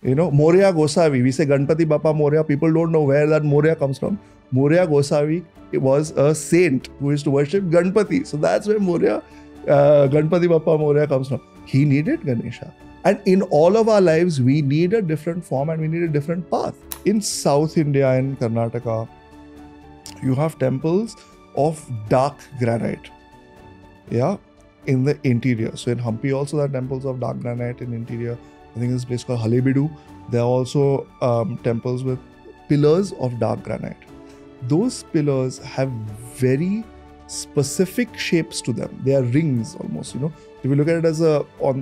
You know, Moria Gosavi. We say Ganpati Bappa Moria. People don't know where that Moria comes from. Moria Gosavi was a saint who used to worship Ganpati. So that's where Moria, Ganpati Bappa Moria comes from. He needed Ganesha. And in all of our lives, we need a different form and we need a different path. In South India, in Karnataka, you have temples of dark granite. Yeah, in the interior. So in Hampi also there are temples of dark granite in interior. I think there's a place called Halebeedu. There are also temples with pillars of dark granite. Those pillars have very specific shapes to them. They are rings almost, you know. If you look at it as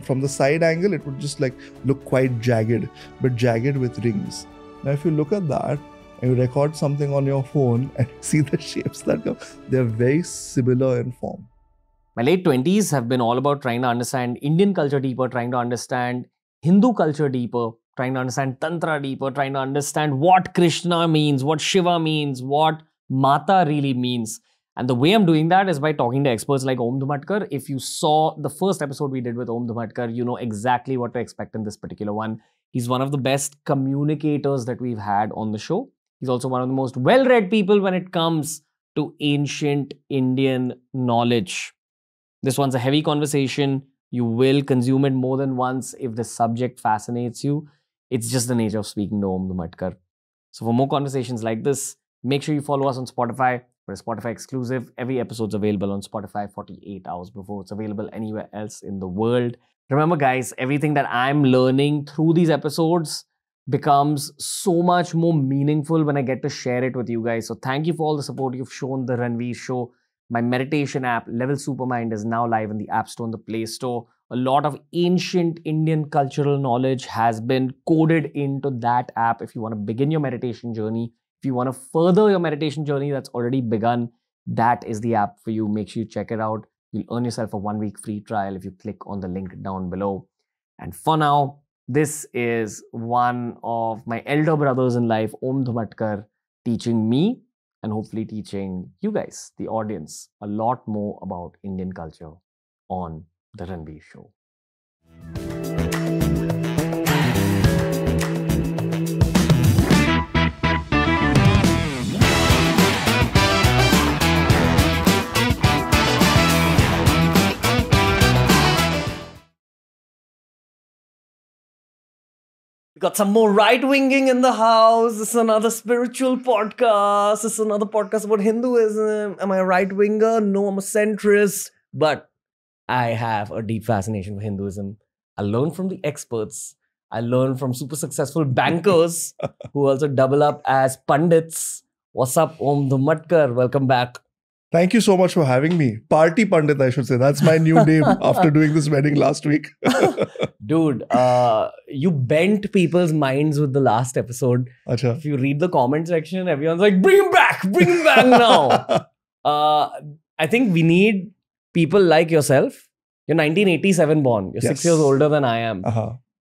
from the side angle, it would just like look quite jagged, but jagged with rings. Now, if you look at that and you record something on your phone and see the shapes that come, they're very similar in form. My late 20s have been all about trying to understand Indian culture deeper, trying to understand Hindu culture deeper, trying to understand Tantra deeper, trying to understand what Krishna means, what Shiva means, what Mata really means. And the way I'm doing that is by talking to experts like Om Dhumatkar. If you saw the first episode we did with Om Dhumatkar, you know exactly what to expect in this particular one. He's one of the best communicators that we've had on the show. He's also one of the most well-read people when it comes to ancient Indian knowledge. This one's a heavy conversation. You will consume it more than once if the subject fascinates you. It's just the nature of speaking to Om Dhumatkar. So for more conversations like this, make sure you follow us on Spotify. We're a Spotify exclusive. Every episode's available on Spotify 48 hours before it's available anywhere else in the world. Remember, guys, everything that I'm learning through these episodes becomes so much more meaningful when I get to share it with you guys. So thank you for all the support you've shown the Ranveer Show. My meditation app, Level Supermind, is now live in the App Store and the Play Store. A lot of ancient Indian cultural knowledge has been coded into that app. If you want to begin your meditation journey, if you want to further your meditation journey that's already begun, that is the app for you. Make sure you check it out. You'll earn yourself a 1-week free trial if you click on the link down below. And for now, this is one of my elder brothers in life, Om Dhumatkar, teaching me and hopefully teaching you guys, the audience, a lot more about Indian culture on The Ranveer Show. Got some more right-winging in the house. This is another spiritual podcast. This is another podcast about Hinduism. Am I a right-winger? No, I'm a centrist. But I have a deep fascination for Hinduism. I learn from the experts. I learn from super successful bankers who also double up as pundits. What's up, Om Dhumatkar? Welcome back. Thank you so much for having me. Party Pandit, I should say. That's my new name after doing this wedding last week. Dude, you bent people's minds with the last episode. Achha. If you read the comment section, everyone's like, bring him back now. I think we need people like yourself. You're 1987 born. You're 6 years older than I am.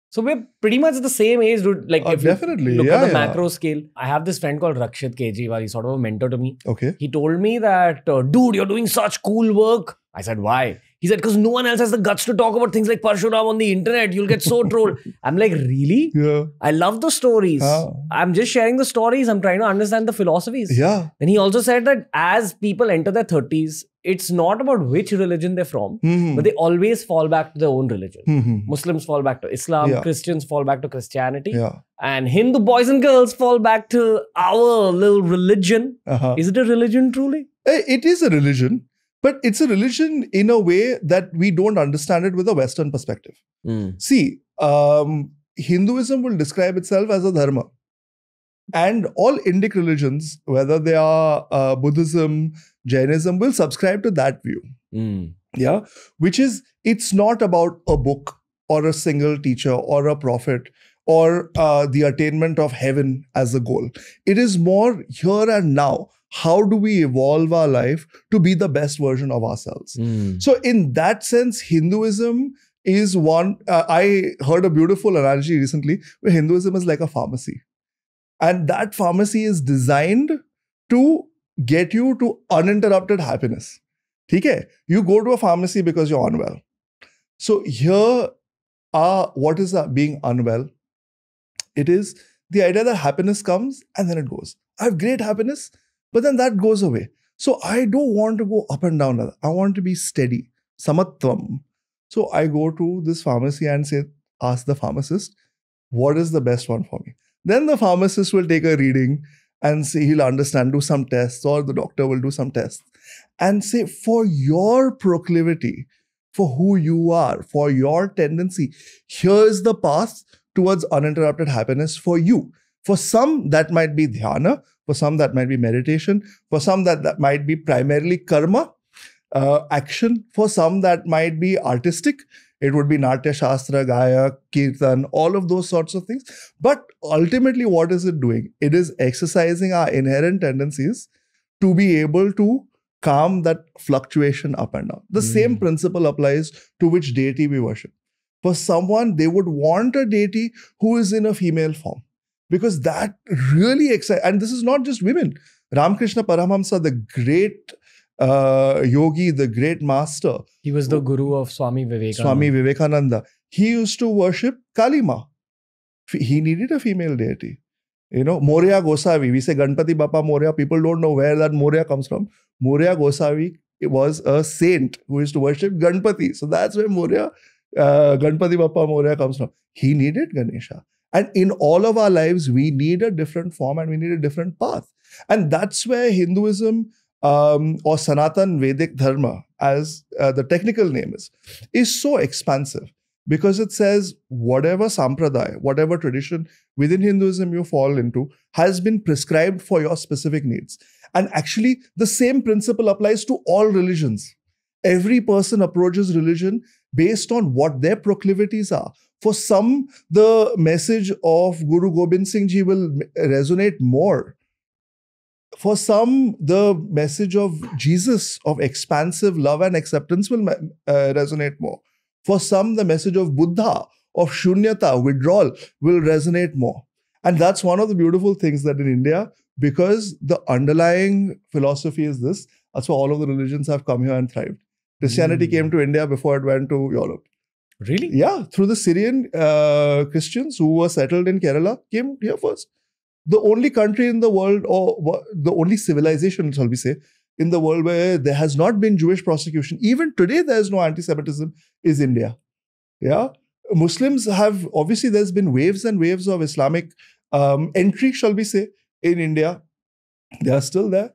So we're pretty much the same age, dude. Like, if definitely. you look at the macro scale, I have this friend called Rakshit Kejriwal. He's sort of a mentor to me. Okay. He told me that, dude, you're doing such cool work. I said, why? He said, because no one else has the guts to talk about things like Parshuram on the internet. You'll get so trolled. I'm like, really? Yeah. I love the stories. I'm just sharing the stories. I'm trying to understand the philosophies. Yeah. And he also said that as people enter their 30s, it's not about which religion they're from, but they always fall back to their own religion. Muslims fall back to Islam, Christians fall back to Christianity, and Hindu boys and girls fall back to our little religion. Is it a religion truly? It is a religion, but it's a religion in a way that we don't understand it with a Western perspective. See, Hinduism will describe itself as a dharma. And all Indic religions, whether they are Buddhism, Jainism, will subscribe to that view. Yeah, which is, it's not about a book or a single teacher or a prophet or the attainment of heaven as a goal. It is more here and now. How do we evolve our life to be the best version of ourselves? So in that sense, Hinduism is one, I heard a beautiful analogy recently where Hinduism is like a pharmacy. And that pharmacy is designed to get you to uninterrupted happiness. Okay? You go to a pharmacy because you're unwell. So here are, what is being unwell? It is the idea that happiness comes and then it goes. I have great happiness, but then that goes away. So I don't want to go up and down. I want to be steady. Samatvam. So I go to this pharmacy and ask the pharmacist, what is the best one for me? Then the pharmacist will take a reading and say, he'll understand, do some tests, or the doctor will do some tests and say, for your proclivity, for who you are, for your tendency, here's the path towards uninterrupted happiness for you. For some, that might be dhyana. For some, that might be meditation. For some, that might be primarily karma, action. For some, that might be artistic. It would be Natya Shastra, Gaya, Kirtan, all of those sorts of things. But ultimately, what is it doing? It is exercising our inherent tendencies to be able to calm that fluctuation up and down. The same principle applies to which deity we worship. For someone, they would want a deity who is in a female form, because that really excites. And this is not just women. Ramakrishna Paramahamsa, the great yogi, the great master. He was the guru of Swami Vivekananda. Swami Vivekananda. He used to worship Kali Ma. He needed a female deity. You know, Moria Gosavi. We say Ganpati Bappa Moria. People don't know where that Moria comes from. Moria Gosavi was a saint who used to worship Ganpati. So that's where Moria, Ganpati Bappa Moria comes from. He needed Ganesha. And in all of our lives, we need a different form and we need a different path. And that's where Hinduism or Sanatan Vedic Dharma, as the technical name is so expansive, because it says whatever sampradaya, whatever tradition within Hinduism you fall into has been prescribed for your specific needs. And actually, the same principle applies to all religions. Every person approaches religion based on what their proclivities are. For some, the message of Guru Gobind Singh Ji will resonate more. For some, the message of Jesus, of expansive love and acceptance will resonate more. For some, the message of Buddha, of shunyata, withdrawal, will resonate more. And that's one of the beautiful things that in India, because the underlying philosophy is this, that's why all of the religions have come here and thrived. Christianity came to India before it went to Europe. Really? Yeah, through the Syrian Christians who were settled in Kerala came here first. The only country in the world, or the only civilization, shall we say, in the world where there has not been Jewish persecution, even today there is no anti-Semitism, is India. Yeah, Muslims have, obviously there's been waves and waves of Islamic entry, shall we say, in India. They are still there.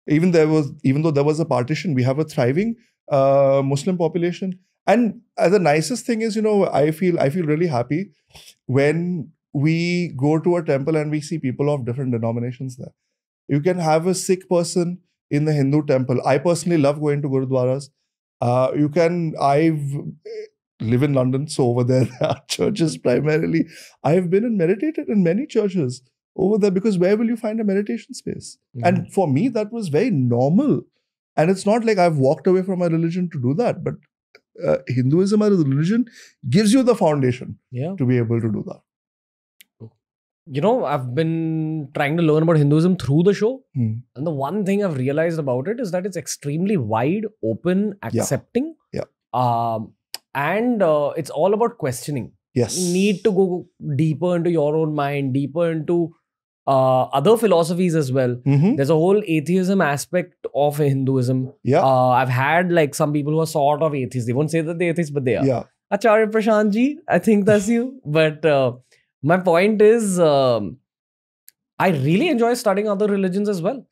Even though there was a partition, we have a thriving Muslim population. And the nicest thing is, you know, I feel really happy when we go to a temple and we see people of different denominations there. You can have a Sikh person in the Hindu temple. I personally love going to Gurudwaras. I live in London, so over there are churches primarily. I've been and meditated in many churches over there, because where will you find a meditation space? And for me, that was very normal. And it's not like I've walked away from my religion to do that, but Hinduism as a religion gives you the foundation to be able to do that. You know, I've been trying to learn about Hinduism through the show. And the one thing I've realized about it is that it's extremely wide, open, accepting. And it's all about questioning. Yes. You need to go deeper into your own mind, deeper into other philosophies as well. There's a whole atheism aspect of Hinduism. I've had like some people who are sort of atheists. They won't say that they're atheists, but they are. Acharya Prashant Ji, I think that's you. But my point is, I really enjoy studying other religions as well.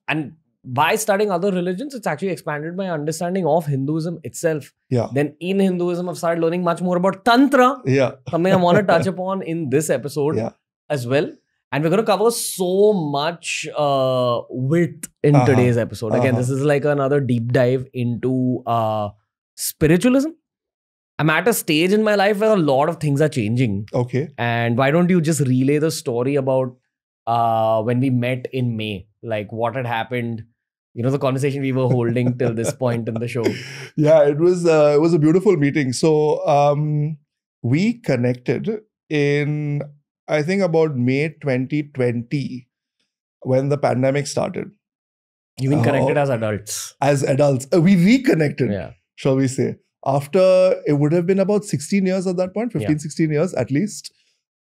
And by studying other religions, it's actually expanded my understanding of Hinduism itself. Then in Hinduism, I've started learning much more about Tantra. Something I want to touch upon in this episode as well. And we're going to cover so much width in today's episode. Again, this is like another deep dive into spiritualism. I'm at a stage in my life where a lot of things are changing. Okay. And why don't you just relay the story about when we met in May? Like what had happened, you know, the conversation we were holding till this point in the show. Yeah, it was a beautiful meeting. So we connected in, I think, about May 2020 when the pandemic started. You've been connected as adults. As adults. We reconnected, shall we say. After, it would have been about 16 years at that point, 15, 16 years at least.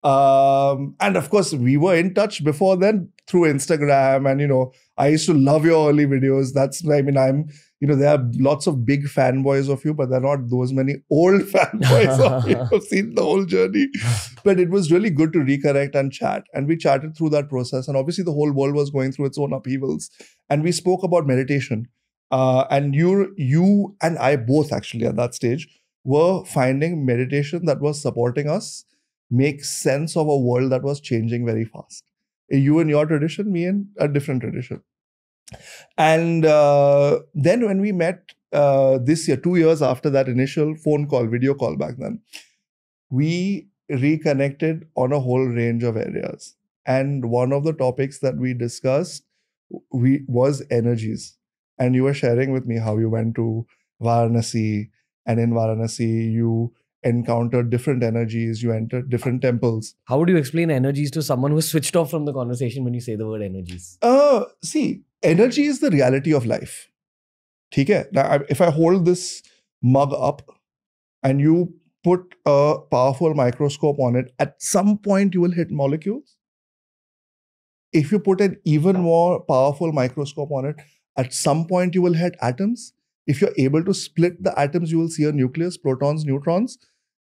And of course, we were in touch before then through Instagram. And, I used to love your early videos. There are lots of big fanboys of you, but there are not those many old fanboys of you. I've seen the whole journey. But it was really good to reconnect and chat. And we chatted through that process. And obviously, the whole world was going through its own upheavals. And we spoke about meditation. And you and I both actually at that stage were finding meditation that was supporting us make sense of a world that was changing very fast. You in your tradition, me in a different tradition. And then when we met this year, 2 years after that initial video call back then, we reconnected on a whole range of areas. And one of the topics that we discussed was energies. And you were sharing with me how you went to Varanasi, and in Varanasi, you encountered different energies, you entered different temples. How would you explain energies to someone who switched off from the conversation when you say the word energies? See, energy is the reality of life. Okay? Now, if I hold this mug up and you put a powerful microscope on it, at some point you will hit molecules. If you put an even more powerful microscope on it, at some point you will hit atoms. If you're able to split the atoms, you will see a nucleus, protons, neutrons.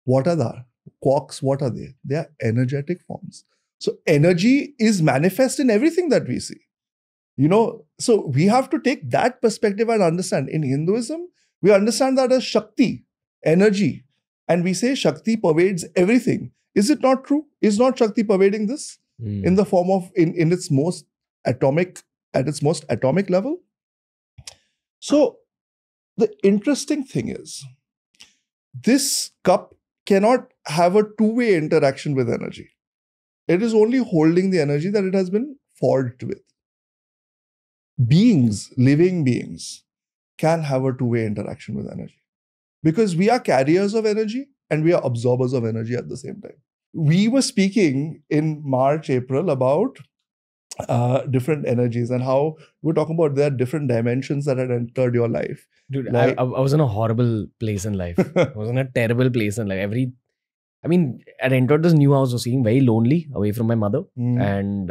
What are they? Quarks, what are they? They are energetic forms. So energy is manifest in everything that we see. So we have to take that perspective and understand. In Hinduism, we understand that as Shakti, energy. And we say Shakti pervades everything. Is it not true? Is not Shakti pervading this? In the form of, in its most atomic, at its most atomic level? So the interesting thing is, this cup cannot have a two-way interaction with energy. It is only holding the energy that it has been forged with. Living beings, can have a two-way interaction with energy. Because we are carriers of energy and we are absorbers of energy at the same time. We were speaking in March, April about different energies and how we were talking about there are different dimensions that had entered your life. Dude, I was in a horrible place in life. I was in a terrible place in life. I entered this new house, was feeling very lonely away from my mother. And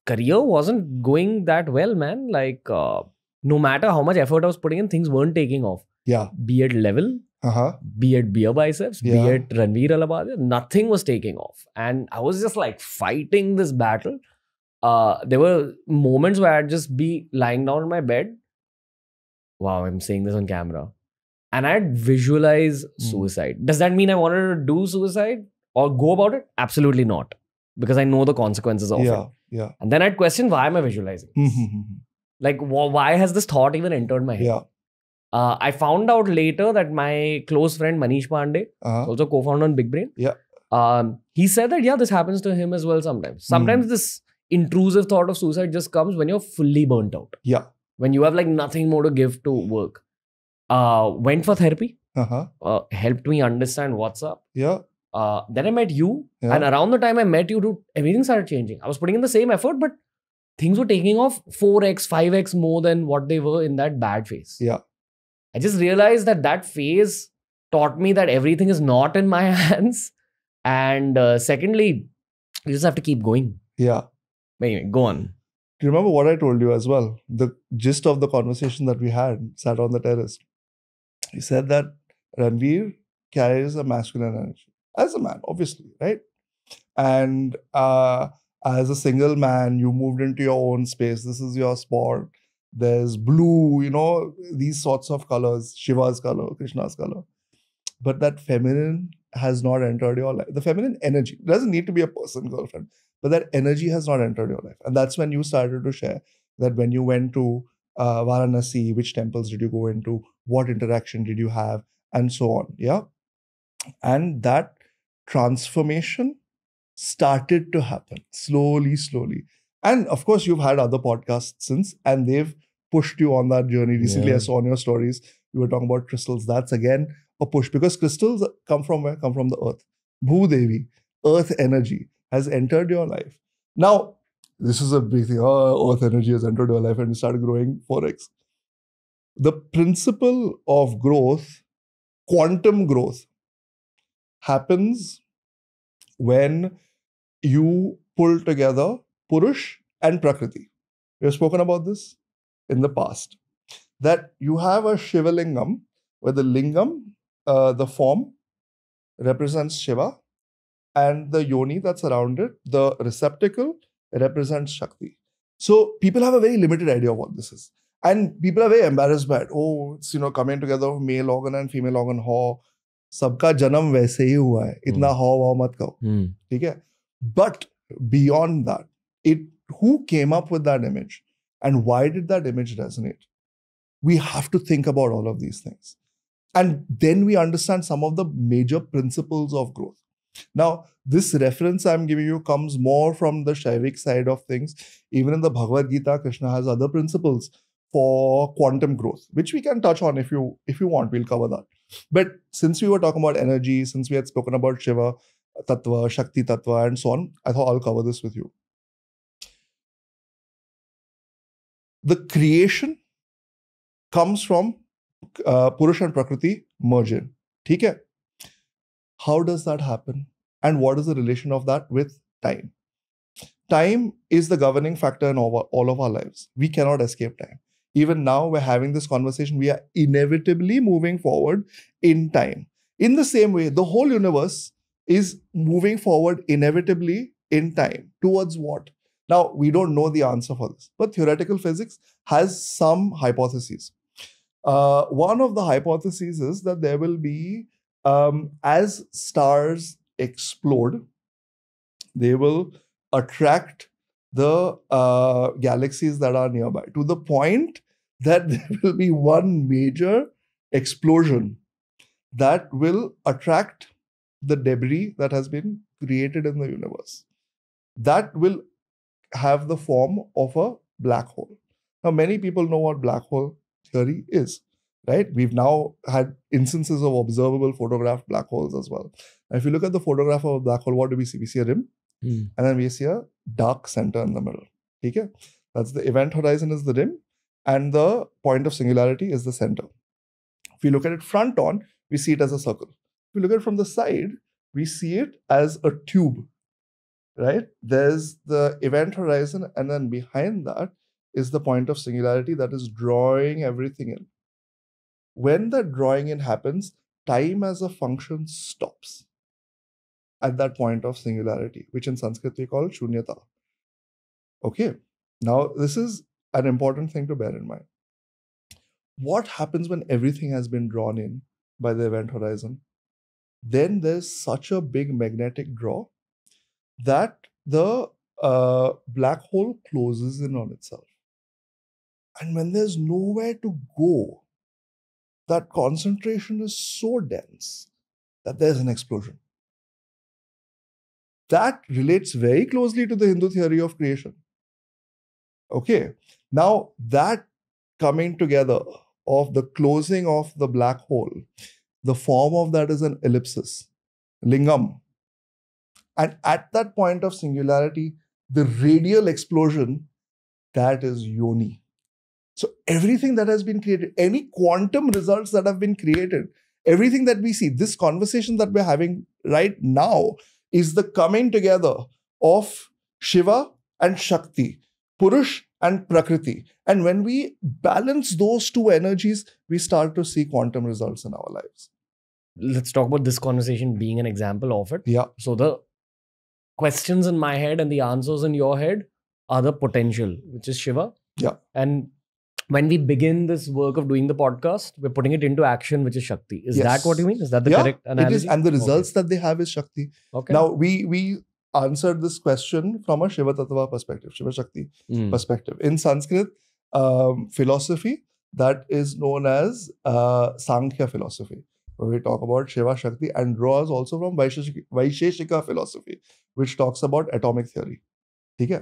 career wasn't going that well, man. No matter how much effort I was putting in, things weren't taking off. Yeah. Be it level, be it beer biceps, be it Ranveer Alabadia, nothing was taking off. And I was just fighting this battle. There were moments where I'd just be lying down in my bed. Wow, I'm saying this on camera. And I'd visualize suicide. Does that mean I wanted to do suicide or go about it? Absolutely not. Because I know the consequences of it. Yeah. And then I'd question, why am I visualizing this? Why has this thought even entered my head? Yeah. I found out later that my close friend Manish Pandey, also co-founder on Big Brain, he said that, this happens to him as well sometimes. Sometimes this intrusive thought of suicide just comes when you're fully burnt out. Yeah. When you have nothing more to give to work. Went for therapy. Helped me understand what's up. Yeah. Then I met you. And around the time I met you, dude, everything started changing. I was putting in the same effort, but things were taking off 4x, 5x more than what they were in that bad phase. Yeah. I just realized that phase taught me that everything is not in my hands. And secondly, you just have to keep going. Yeah. Anyway, go on. Do you remember what I told you as well? The gist of the conversation that we had, sat on the terrace. He said that Ranveer carries a masculine energy. As a man, obviously, right? And as a single man, you moved into your own space. This is your sport. There's blue, these sorts of colors, Shiva's color, Krishna's color. But that feminine has not entered your life. The feminine energy, it doesn't need to be a person, girlfriend, but that energy has not entered your life. And that's when you started to share that when you went to Varanasi, which temples did you go into, what interaction did you have, and so on. Yeah. And that transformation started to happen slowly. And of course, you've had other podcasts since, and they've pushed you on that journey. Recently, I saw on your stories, you were talking about crystals. That's again a push, because crystals come from where? Come from the earth. Bhudevi, earth energy, has entered your life. Now, this is a big thing. Earth energy has entered your life and you started growing 4x. The principle of growth, quantum growth, happens when you pull together Purush and Prakriti. We have spoken about this in the past. That you have a Shiva Lingam, where the Lingam, the form, represents Shiva, and the yoni that's around it, the receptacle, represents Shakti. So people have a very limited idea of what this is. And people are very embarrassed by it. Oh, it's, coming together of male organ and female organ. Ho, sabka janam वैसे ही हुआ है. इतना हो वाव मत कहो. ठीक है? But beyond that, who came up with that image? And why did that image resonate? We have to think about all of these things. And then we understand some of the major principles of growth. Now, this reference I'm giving you comes more from the Shaivik side of things. Even in the Bhagavad Gita, Krishna has other principles for quantum growth, which we can touch on if you want. We'll cover that. But since we were talking about energy, since we had spoken about Shiva Tattva, Shakti Tattva, and so on, I thought I'll cover this with you. The creation comes from Purush and Prakriti merging. ठीक है? How does that happen? And what is the relation of that with time? Time is the governing factor in all of our lives. We cannot escape time. Even now, we're having this conversation. We are inevitably moving forward in time. In the same way, the whole universe is moving forward inevitably in time. Towards what? Now, we don't know the answer for this, but theoretical physics has some hypotheses. One of the hypotheses is that there will be, as stars explode, they will attract the galaxies that are nearby to the point that there will be one major explosion that will attract the debris that has been created in the universe. That will have the form of a black hole. Now, many people know what black hole theory is, right? We've now had instances of observable photographed black holes as well. Now, if you look at the photograph of a black hole, what do we see? We see a rim, and then we see a dark center in the middle. Okay? That's the event horizon is the rim, and the point of singularity is the center. If you look at it front on, we see it as a circle. If you look at it from the side, we see it as a tube, right? There's the event horizon, and then behind that is the point of singularity that is drawing everything in. When that drawing in happens, time as a function stops at that point of singularity, which in Sanskrit we call shunyata. Okay, now this is an important thing to bear in mind. What happens when everything has been drawn in by the event horizon? Then there's such a big magnetic draw that the black hole closes in on itself. And when there's nowhere to go, that concentration is so dense that there's an explosion. That relates very closely to the Hindu theory of creation. Okay, now that coming together of the closing of the black hole, the form of that is an ellipsis, lingam. And at that point of singularity, the radial explosion, that is yoni. So everything that has been created, any quantum results that have been created, everything that we see, this conversation that we're having right now is the coming together of Shiva and Shakti, Purush and Prakriti. And when we balance those two energies, we start to see quantum results in our lives. Let's talk about this conversation being an example of it. Yeah. So the questions in my head and the answers in your head are the potential, which is Shiva. Yeah. And when we begin this work of doing the podcast, we're putting it into action, which is Shakti. Is that what you mean? Is that the correct analogy? It is, and the results that they have is Shakti. Okay. Now, we answered this question from a Shiva Tattva perspective, Shiva Shakti perspective. In Sanskrit philosophy, that is known as Sankhya philosophy, where we talk about Shiva Shakti, and draws also from Vaisheshika philosophy, which talks about atomic theory. Okay?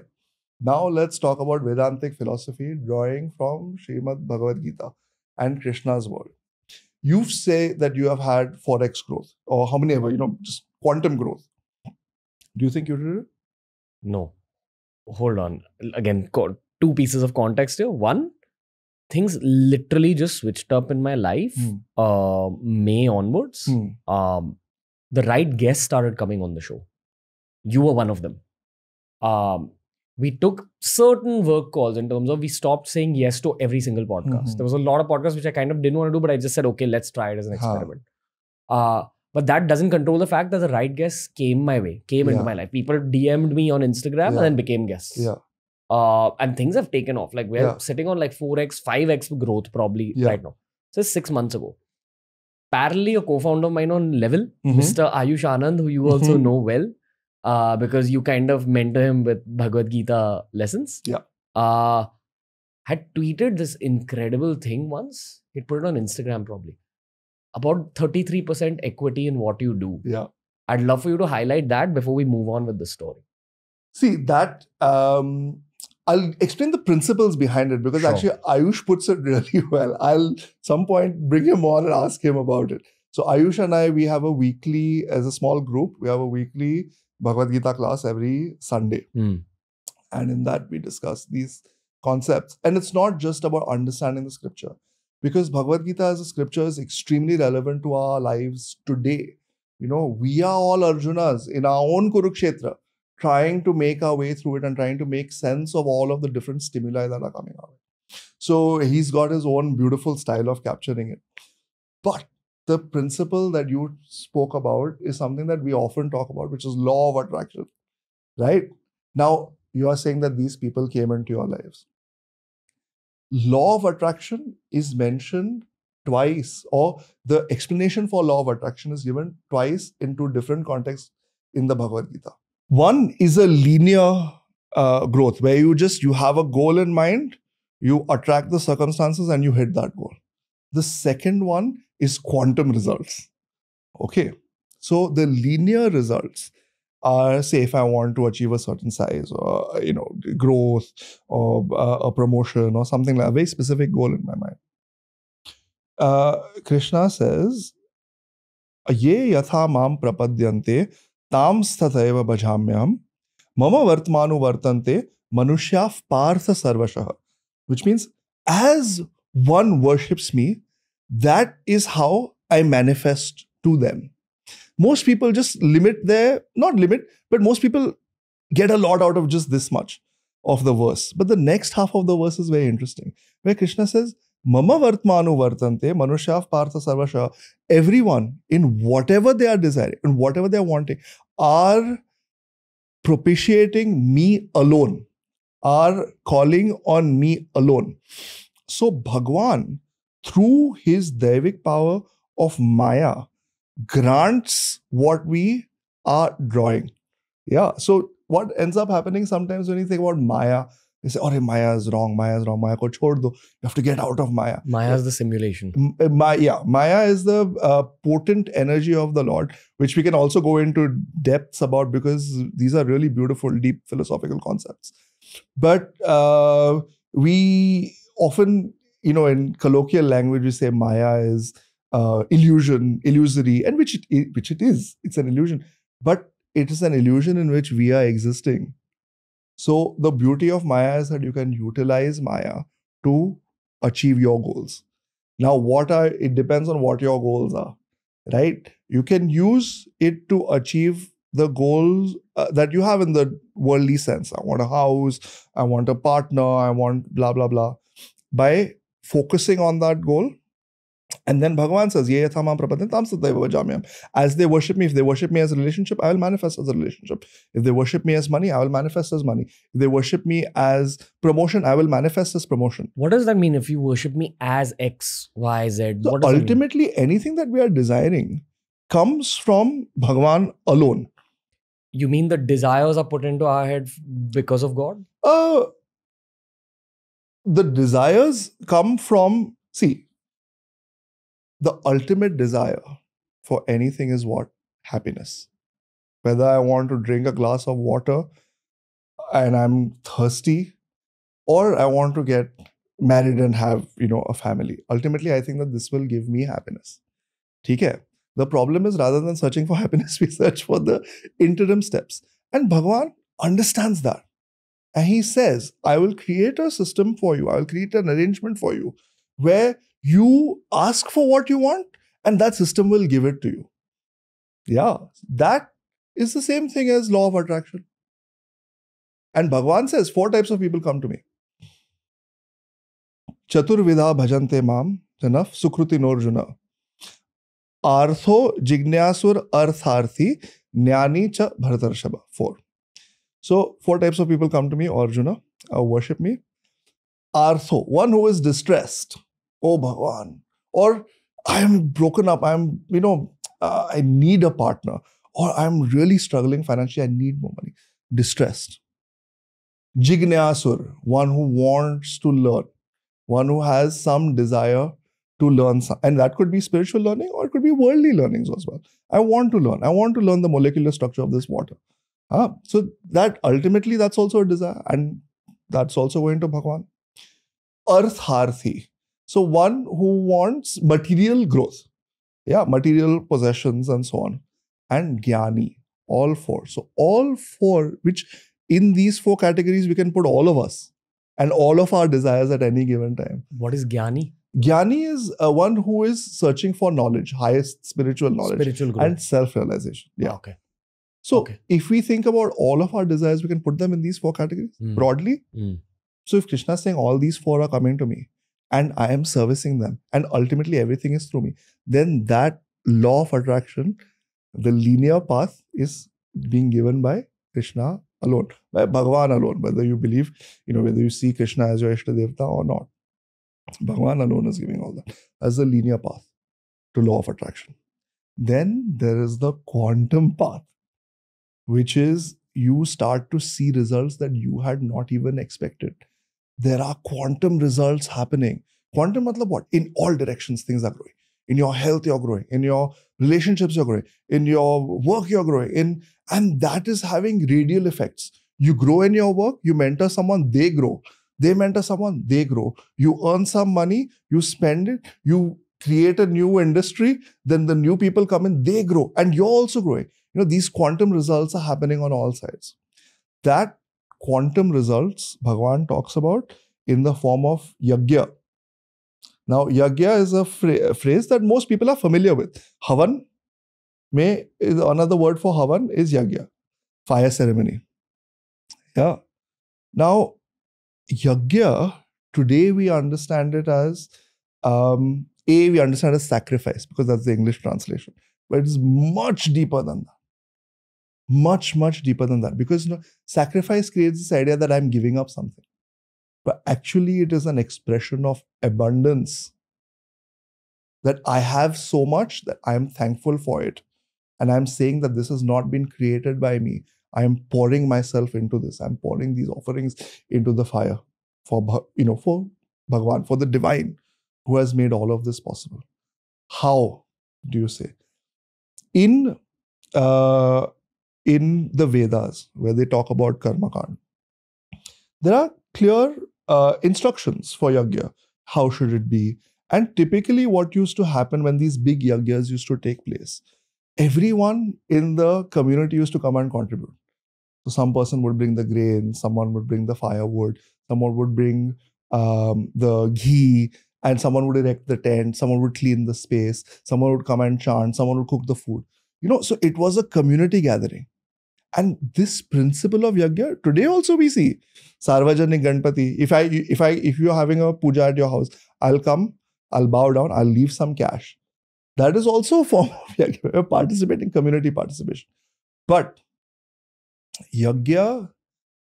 Now let's talk about Vedantic philosophy, drawing from Srimad Bhagavad Gita and Krishna's world. You say that you have had 4x growth, or how many ever, just quantum growth. Do you think you did it? No. Hold on. Again, two pieces of context here. One, things literally just switched up in my life May onwards. The right guests started coming on the show. You were one of them. We took certain work calls in terms of we stopped saying yes to every single podcast. Mhm. There was a lot of podcasts which I kind of didn't want to do, but I just said, okay, let's try it as an experiment. But that doesn't control the fact that the right guests came my way, came into Yeah. my life. People DM'd me on Instagram and Yeah. then became guests. Yeah. And things have taken off. Like we're Yeah. sitting on like 4x, 5x growth probably Yeah. right now. So 6 months ago. Parallelly, a co-founder of mine on Level, Mhm. Mr. Ayush Anand, who you also Mhm. know well, because you kind of mentor him with Bhagavad Gita lessons. Yeah. Had tweeted this incredible thing once. He'd put it on Instagram probably. About 33% equity in what you do. Yeah. I'd love for you to highlight that before we move on with the story. See, that I'll explain the principles behind it because Sure. actually Ayush puts it really well. I'll some point bring him on and ask him about it. So Ayush and I, we have a weekly, as a small group, we have a weekly Bhagavad Gita class every Sunday. And in that we discuss these concepts. And it's not just about understanding the scripture. Because Bhagavad Gita as a scripture is extremely relevant to our lives today. You know, we are all Arjunas in our own Kurukshetra, trying to make our way through it and trying to make sense of all of the different stimuli that are coming our way. So he's got his own beautiful style of capturing it. But the principle that you spoke about is something that we often talk about, which is law of attraction, right? Now, you are saying that these people came into your lives. Law of attraction is mentioned twice, or the explanation for law of attraction is given twice in two different contexts in the Bhagavad Gita. One is a linear growth where you have a goal in mind, you attract the circumstances and you hit that goal. The second one is quantum results. Okay. So the linear results are, say, if I want to achieve a certain size or, growth or a promotion or something like a very specific goal in my mind. Krishna says, Ye yatha mam prapadyante tam sthathaiva bhajamyam mama vartmanu vartante manushya partha sarvashah. Which means, as one worships me, that is how I manifest to them. Most people just but most people get a lot out of just this much of the verse. But the next half of the verse is very interesting, where Krishna says, Mama vartmanu vartante manushya partha sarvasha. Everyone, in whatever they are desiring, in whatever they are wanting, are propitiating me alone, are calling on me alone. So Bhagwan, through his Daivik power of Maya, grants what we are drawing. Yeah. So what ends up happening sometimes when you think about Maya, you say, oh, Maya is wrong, Maya ko chhod do. You have to get out of Maya. Maya is the simulation. Maya is the potent energy of the Lord, which we can also go into depths about because these are really beautiful, deep philosophical concepts. But we often, in colloquial language, we say Maya is illusion, illusory, and which it is. It's an illusion. But it is an illusion in which we are existing. So the beauty of Maya is that you can utilize Maya to achieve your goals. Now, it depends on what your goals are, right? You can use it to achieve the goals that you have in the worldly sense. I want a house, I want a partner, I want blah, blah, blah. By focusing on that goal, and then Bhagavan says, Ye yatha mam prapadyante tam sthathaiva bhajamyam. As they worship me, if they worship me as a relationship, I will manifest as a relationship. If they worship me as money, I will manifest as money. If they worship me as promotion, I will manifest as promotion. What does that mean if you worship me as X, Y, Z? So what does ultimately, anything that we are desiring comes from Bhagavan alone. You mean the desires are put into our head because of God? The desires come from, the ultimate desire for anything is what? Happiness. Whether I want to drink a glass of water and I'm thirsty, or I want to get married and have, a family. Ultimately, I think that this will give me happiness. Okay? The problem is, rather than searching for happiness, we search for the interim steps. And Bhagavan understands that. And he says, I will create a system for you. I will create an arrangement for you where you ask for what you want and that system will give it to you. Yeah, that is the same thing as law of attraction. And Bhagavan says 4 types of people come to me. Chaturvidha bhajante mam, enough, Sukruti Norjuna. Artho Jignasur Artharthi Jnani cha Bharatarshaba. 4. So 4 types of people come to me, Arjuna, worship me. Artho, one who is distressed. Oh Bhagavan. Or I am broken up. I need a partner. Or I'm really struggling financially. I need more money. Distressed. Jignasur, one who wants to learn. One who has some desire to learn. And that could be spiritual learning or it could be worldly learnings as well. I want to learn. I want to learn the molecular structure of this water. So that ultimately, that's also a desire. And that's also going to Bhagavan. Artharthi. So one who wants material growth. Yeah, material possessions and so on. And Jnani. All 4. So all 4, which in these 4 categories, we can put all of us and all of our desires at any given time. What is Jnani? Jnani is one who is searching for knowledge, highest spiritual knowledge. Spiritual growth. And self-realization. Yeah. Okay. So if we think about all of our desires, we can put them in these 4 categories broadly. So if Krishna is saying all these 4 are coming to me and I am servicing them and ultimately everything is through me, then that law of attraction, the linear path, is being given by Krishna alone, by Bhagavan alone, whether you believe, whether you see Krishna as your Ishta Devta or not. Bhagavan alone is giving all that. That's the linear path to law of attraction. Then there is the quantum path, which is you start to see results that you had not even expected. There are quantum results happening. Quantum matlab what? In all directions, things are growing. In your health, you're growing. In your relationships, you're growing. In your work, you're growing. And that is having radial effects. You grow in your work, you mentor someone, they grow. They mentor someone, they grow. You earn some money, you spend it, you create a new industry, then the new people come in, they grow. And you're also growing. These quantum results are happening on all sides. That quantum results, Bhagavan talks about in the form of yajna. Now, yajna is a phrase that most people are familiar with. Havan, another word for Havan is yajna, fire ceremony. Yeah. Now, yajna, today we understand it as, we understand as sacrifice because that's the English translation. But it's much deeper than that. Much, much deeper than that. Because sacrifice creates this idea that I'm giving up something. But actually it is an expression of abundance. That I have so much that I am thankful for it. And I'm saying that this has not been created by me. I am pouring myself into this. I'm pouring these offerings into the fire for Bhagavan, for the divine who has made all of this possible. How do you say? In the Vedas, where they talk about Karma Kand, there are clear instructions for yajna. How should it be? And typically what used to happen when these big yajnas used to take place, everyone in the community used to come and contribute. So some person would bring the grain, someone would bring the firewood, someone would bring the ghee, and someone would erect the tent, someone would clean the space, someone would come and chant, someone would cook the food. So it was a community gathering. And this principle of yajna, today also we see Sarvajanik Ganpati. If you're having a puja at your house, I'll come, I'll bow down, I'll leave some cash. That is also a form of yajna, participating, community participation. But yajna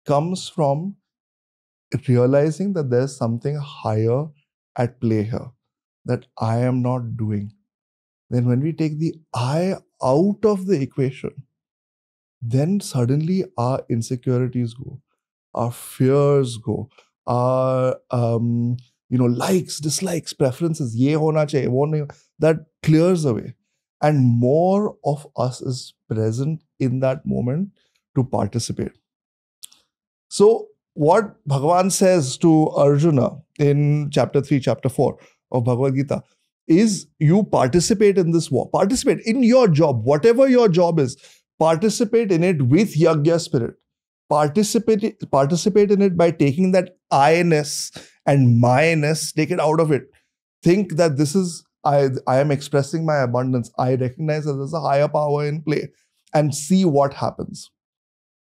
comes from realizing that there's something higher at play here that I am not doing. Then when we take the I out of the equation, then suddenly our insecurities go, our fears go, our likes, dislikes, preferences, ye hona chahiye, wo nahi, that clears away. And more of us is present in that moment to participate. So what Bhagavan says to Arjuna in chapter 3, chapter 4 of Bhagavad Gita is you participate in this war. Participate in your job, whatever your job is. Participate in it with yajna spirit. Participate in it by taking that I-ness and my-ness, take it out of it. Think that this is, I am expressing my abundance. I recognize that there's a higher power in play. and see what happens.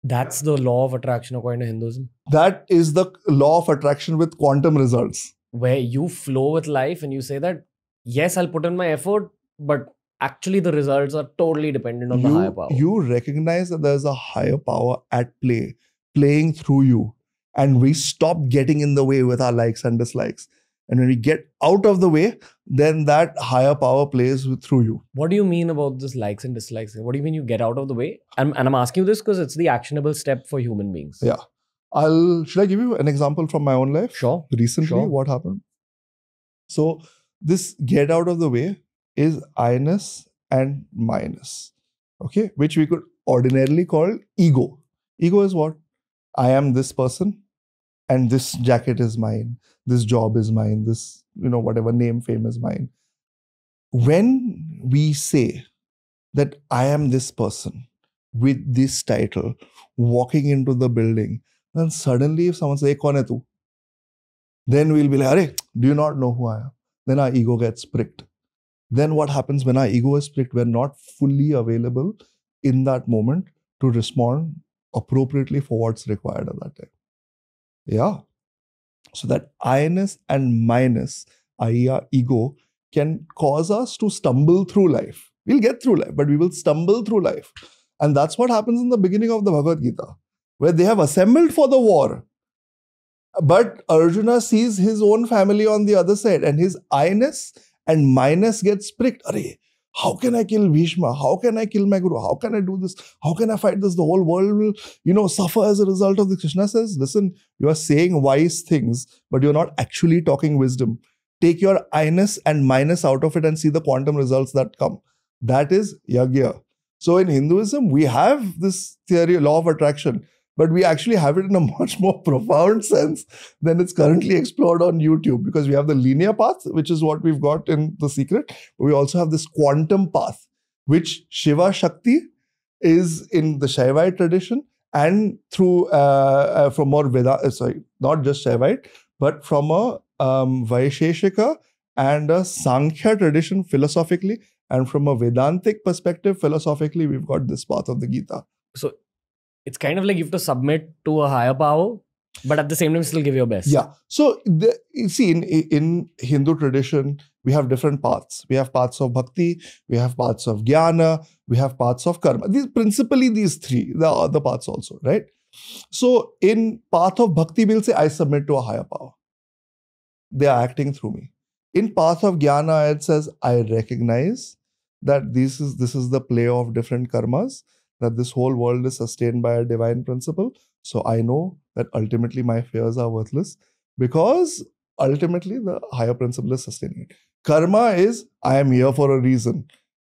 That's the law of attraction according to Hinduism, That is the law of attraction with quantum results. where you flow with life and you say that, yes, I'll put in my effort, but actually the results are totally dependent on the higher power. You recognize that there's a higher power at play, playing through you. And we stop getting in the way with our likes and dislikes. And when we get out of the way, then that higher power plays through you. What do you mean about this likes and dislikes? What do you mean you get out of the way? And I'm asking you this because it's the actionable step for human beings. Yeah. Should I give you an example from my own life? Sure. Recently, Sure. what happened? So this get out of the way is I-ness and minus. Okay. Which we could ordinarily call ego. Ego is what? I am this person and this jacket is mine. This job is mine. This, whatever name, fame is mine. When we say that I am this person with this title, walking into the building, then suddenly if someone says, "Kaun hai tu?" then we'll be like, "Arey, do you not know who I am?" Then our ego gets pricked. Then what happens when our ego is pricked? We're not fully available in that moment to respond appropriately for what's required at that time. Yeah. So that I-ness and minus, i.e. our ego, can cause us to stumble through life. We'll get through life, but we will stumble through life. And that's what happens in the beginning of the Bhagavad Gita, where they have assembled for the war. But Arjuna sees his own family on the other side, and his I-ness and minus gets pricked. Arey, how can I kill Bhishma? How can I kill my guru? How can I do this? How can I fight this? The whole world will, suffer as a result of this. Krishna says, listen, you are saying wise things, but you're not actually talking wisdom. Take your I-ness and minus out of it and see the quantum results that come. That is yagya. So in Hinduism, we have this theory, law of attraction, but we actually have it in a much more profound sense than it's currently explored on YouTube, because we have the linear path, which is what we've got in The Secret. But we also have this quantum path, which Shiva Shakti is in the Shaivite tradition, and through from more not just Shaivite, but from a Vaisheshika and a Sankhya tradition philosophically, and from a Vedantic perspective philosophically, we've got this path of the Gita. So it's kind of like you have to submit to a higher power, but at the same time still give your best. Yeah. So you see, in Hindu tradition, we have different paths. We have paths of bhakti, we have paths of jnana, we have paths of karma. Principally these three, the other paths also, right? So in path of bhakti, we'll say, I submit to a higher power. They are acting through me. In path of jnana, it says, I recognize that this is the play of different karmas, that this whole world is sustained by a divine principle. So I know that ultimately my fears are worthless, because ultimately the higher principle is sustaining it. Karma is, I am here for a reason.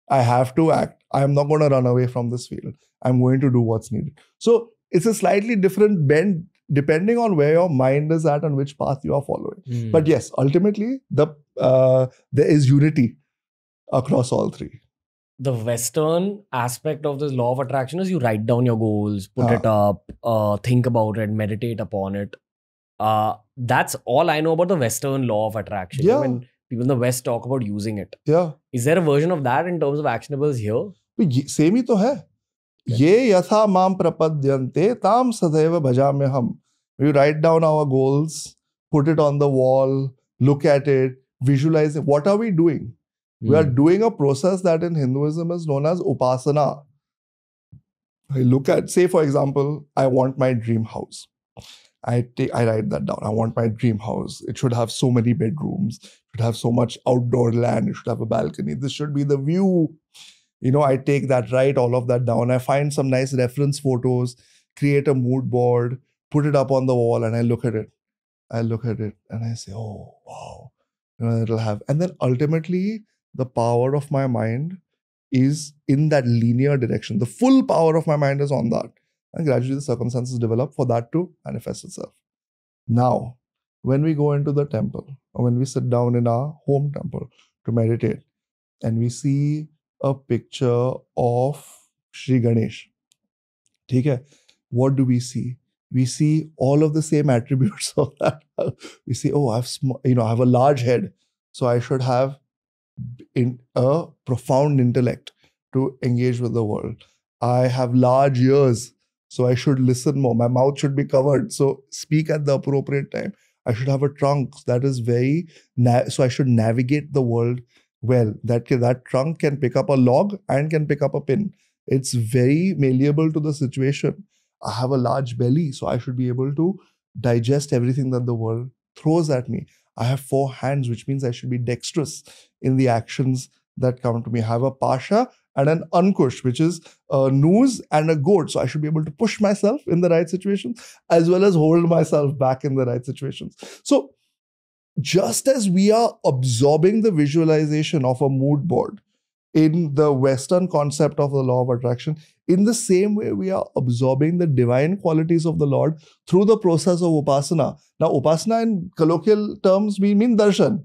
I have to act. I am not going to run away from this field. I'm going to do what's needed. So it's a slightly different bend depending on where your mind is at and which path you are following. But yes, ultimately there is unity across all three. The Western aspect of this law of attraction is you write down your goals, put it up, think about it, meditate upon it. That's all I know about the Western law of attraction. Yeah. When people in the West talk about using it. Yeah. Is there a version of that in terms of actionables here? Same ही तो है. ये यथा माम प्रपद्यन्ते ताम सदैव भजाम्यहम. We write down our goals, put it on the wall, look at it, visualize it. What are we doing? We are doing a process that in Hinduism is known as upasana. I look at, say for example, I want my dream house. I write that down. I want my dream house. It should have so many bedrooms. It should have so much outdoor land. It should have a balcony. This should be the view. I take that, write all of that down. I find some nice reference photos, create a mood board, put it up on the wall, and I look at it. And I say, oh, wow. It'll have. And then ultimately, the power of my mind is in that linear direction. The full power of my mind is on that. And gradually the circumstances develop for that to manifest itself. Now, when we go into the temple, or when we sit down in our home temple to meditate, and we see a picture of Sri Ganesh, okay, what do we see? We see all of the same attributes of that. We see, oh, I have a large head, so I should have a profound intellect to engage with the world. I have large ears, so I should listen more. My mouth should be covered, so speak at the appropriate time. I should have a trunk that is very, so I should navigate the world well. That trunk can pick up a log and can pick up a pin. It's very malleable to the situation. I have a large belly, so I should be able to digest everything that the world throws at me. I have 4 hands, which means I should be dexterous in the actions that come to me. I have a pasha and an ankush, which is a noose and a goad. So I should be able to push myself in the right situations as well as hold myself back in the right situations. So just as we are absorbing the visualization of a mood board in the Western concept of the law of attraction, in the same way we are absorbing the divine qualities of the Lord through the process of upasana. Now, upasana in colloquial terms, we mean darshan.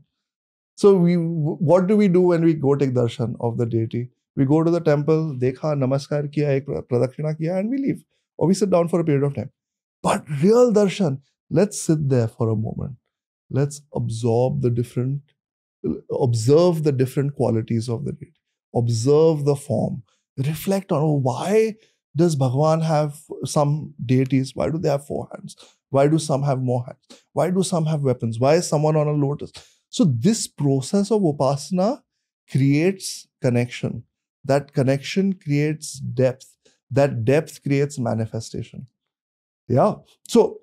So what do we do when we go take darshan of the deity? We go to the temple, dekha, namaskar kiya, ek pradakshina kiya, and we leave. Or we sit down for a period of time. But real darshan, let's sit there for a moment. Let's observe the different qualities of the deity. Observe the form. Reflect on, why does Bhagavan have some deities? Why do they have 4 hands? Why do some have more hands? Why do some have weapons? Why is someone on a lotus? So this process of upasana creates connection. That connection creates depth. That depth creates manifestation. Yeah. So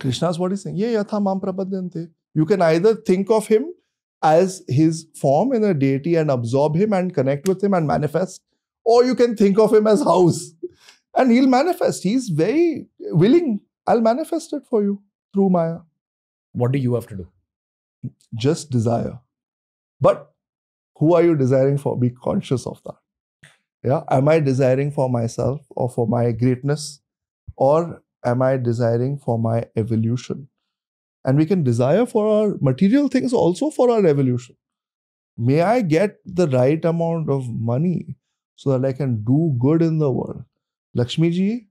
Krishna's what he's saying. Ye yatha mam prapadyante. You can either think of him as his form in a deity and absorb him and connect with him and manifest, or you can think of him as house and he'll manifest. He's very willing. I'll manifest it for you through Maya. What do you have to do? Just desire. But who are you desiring for? Be conscious of that. Yeah. Am I desiring for myself or for my greatness? Or am I desiring for my evolution? And we can desire for our material things also for our evolution. May I get the right amount of money so that I can do good in the world? Lakshmi ji,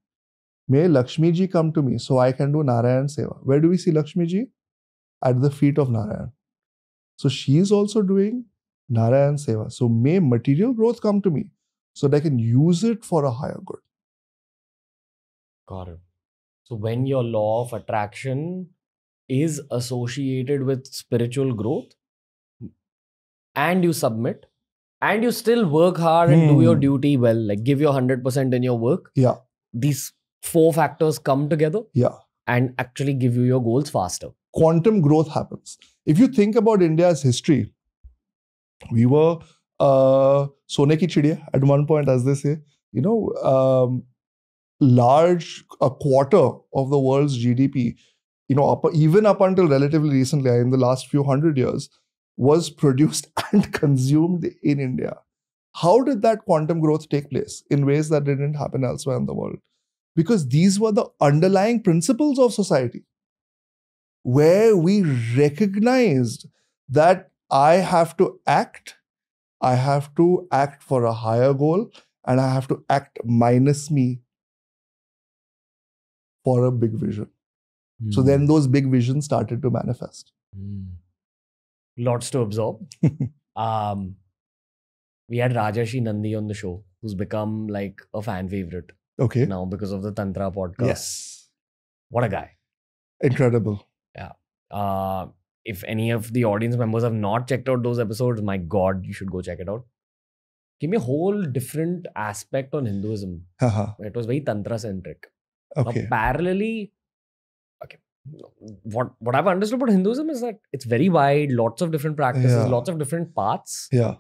may Lakshmi ji come to me so I can do Narayan Seva. Where do we see Lakshmi ji? At the feet of Narayan. So she is also doing Narayan Seva. So may material growth come to me so that I can use it for a higher good. Got it. So when your law of attraction is associated with spiritual growth and you submit and you still work hard and do your duty well, like give your 100% in your work. Yeah. These 4 factors come together. Yeah. And actually give you your goals faster. Quantum growth happens. If you think about India's history, we were Sone ki chidiya at one point, as they say, a quarter of the world's GDP, even up until relatively recently, in the last few 100 years, was produced and consumed in India. How did that quantum growth take place in ways that didn't happen elsewhere in the world? Because these were the underlying principles of society, where we recognized that I have to act for a higher goal, and I have to act minus me for a big vision. So then those big visions started to manifest. Lots to absorb. We had Rajarshi Nandi on the show, who's become like a fan favorite. Okay. Now because of the Tantra podcast. Yes. What a guy. Incredible. Yeah. If any of the audience members have not checked out those episodes, my God, you should go check it out. Give me a whole different aspect on Hinduism. It was very Tantra-centric. Okay. Now, parallelly, what I've understood about Hinduism is that it's very wide, lots of different practices, lots of different paths. Yeah.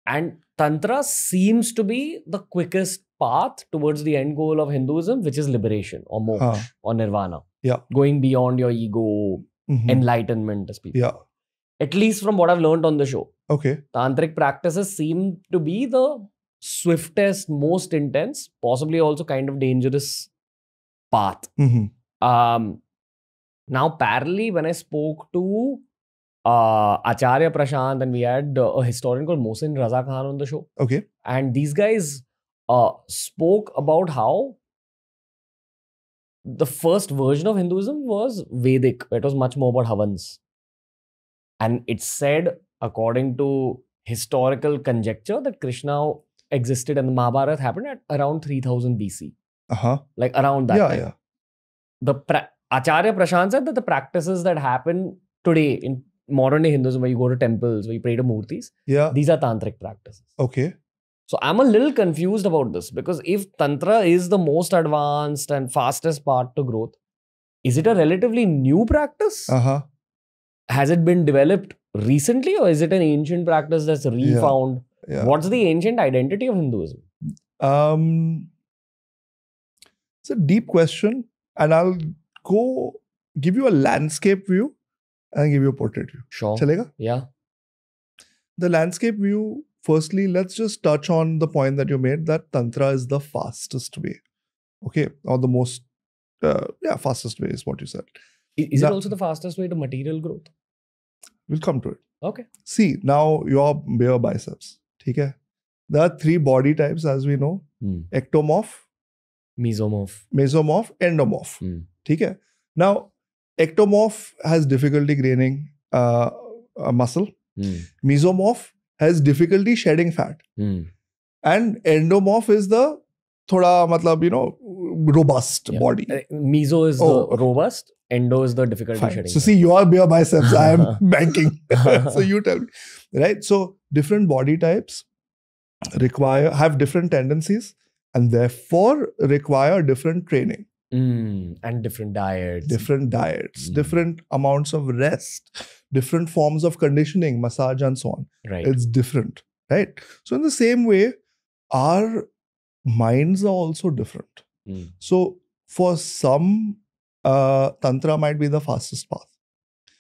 And Tantra seems to be the quickest path towards the end goal of Hinduism, which is liberation or moksha or nirvana. Yeah. Going beyond your ego, enlightenment, as people. Yeah. At least from what I've learned on the show. Okay. Tantric practices seem to be the swiftest, most intense, possibly also kind of dangerous path. Now, parallelly, when I spoke to Acharya Prashant, and we had a historian called Mohsin Raza Khan on the show. Okay. And these guys spoke about how the first version of Hinduism was Vedic. It was much more about Havans. And it said, according to historical conjecture, that Krishna existed and the Mahabharata happened at around 3000 BC. Like around that time. Acharya Prashant said that the practices that happen today in modern day Hinduism, where you go to temples, where you pray to murtis, these are tantric practices. Okay. So I'm a little confused about this, because if Tantra is the most advanced and fastest path to growth, is it a relatively new practice? Has it been developed recently, or is it an ancient practice that's refound? What's the ancient identity of Hinduism? It's a deep question, and I'll give you a landscape view and give you a portrait view. Sure. Chalega? Yeah. The landscape view, firstly, let's just touch on the point that you made, that Tantra is the fastest way. Okay? Or the most, fastest way is what you said. Is it also the fastest way to material growth? We'll come to it. Okay. See, now your bare biceps. Okay? There are 3 body types, as we know. Ectomorph, Mesomorph, endomorph. Okay? Now, ectomorph has difficulty graining a muscle. Mesomorph has difficulty shedding fat. And endomorph is the robust body. Meso is the robust, endo is the difficulty shedding. So see, your bare biceps, I am banking. So you tell me. Right? So different body types have different tendencies and therefore require different training. And different diets. Different amounts of rest, different forms of conditioning, massage and so on. Right. It's different. Right? So in the same way, our minds are also different. So for some, Tantra might be the fastest path.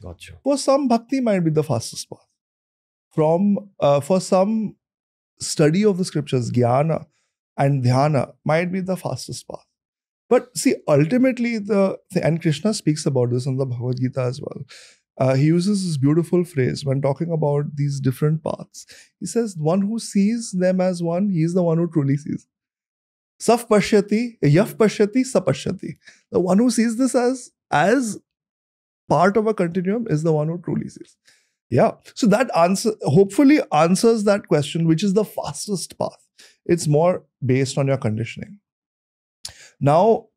Gotcha. For some, Bhakti might be the fastest path. For some, study of the scriptures, Jnana and Dhyana might be the fastest path. But see, ultimately, and Krishna speaks about this in the Bhagavad Gita as well. He uses this beautiful phrase when talking about these different paths. He says, one who sees them as one, he is the one who truly sees. Saf pashyati, yaf pashyati, sa pashyati. The one who sees this as part of a continuum is the one who truly sees. Yeah. So that hopefully answers that question, which is the fastest path. It's more based on your conditioning. Now,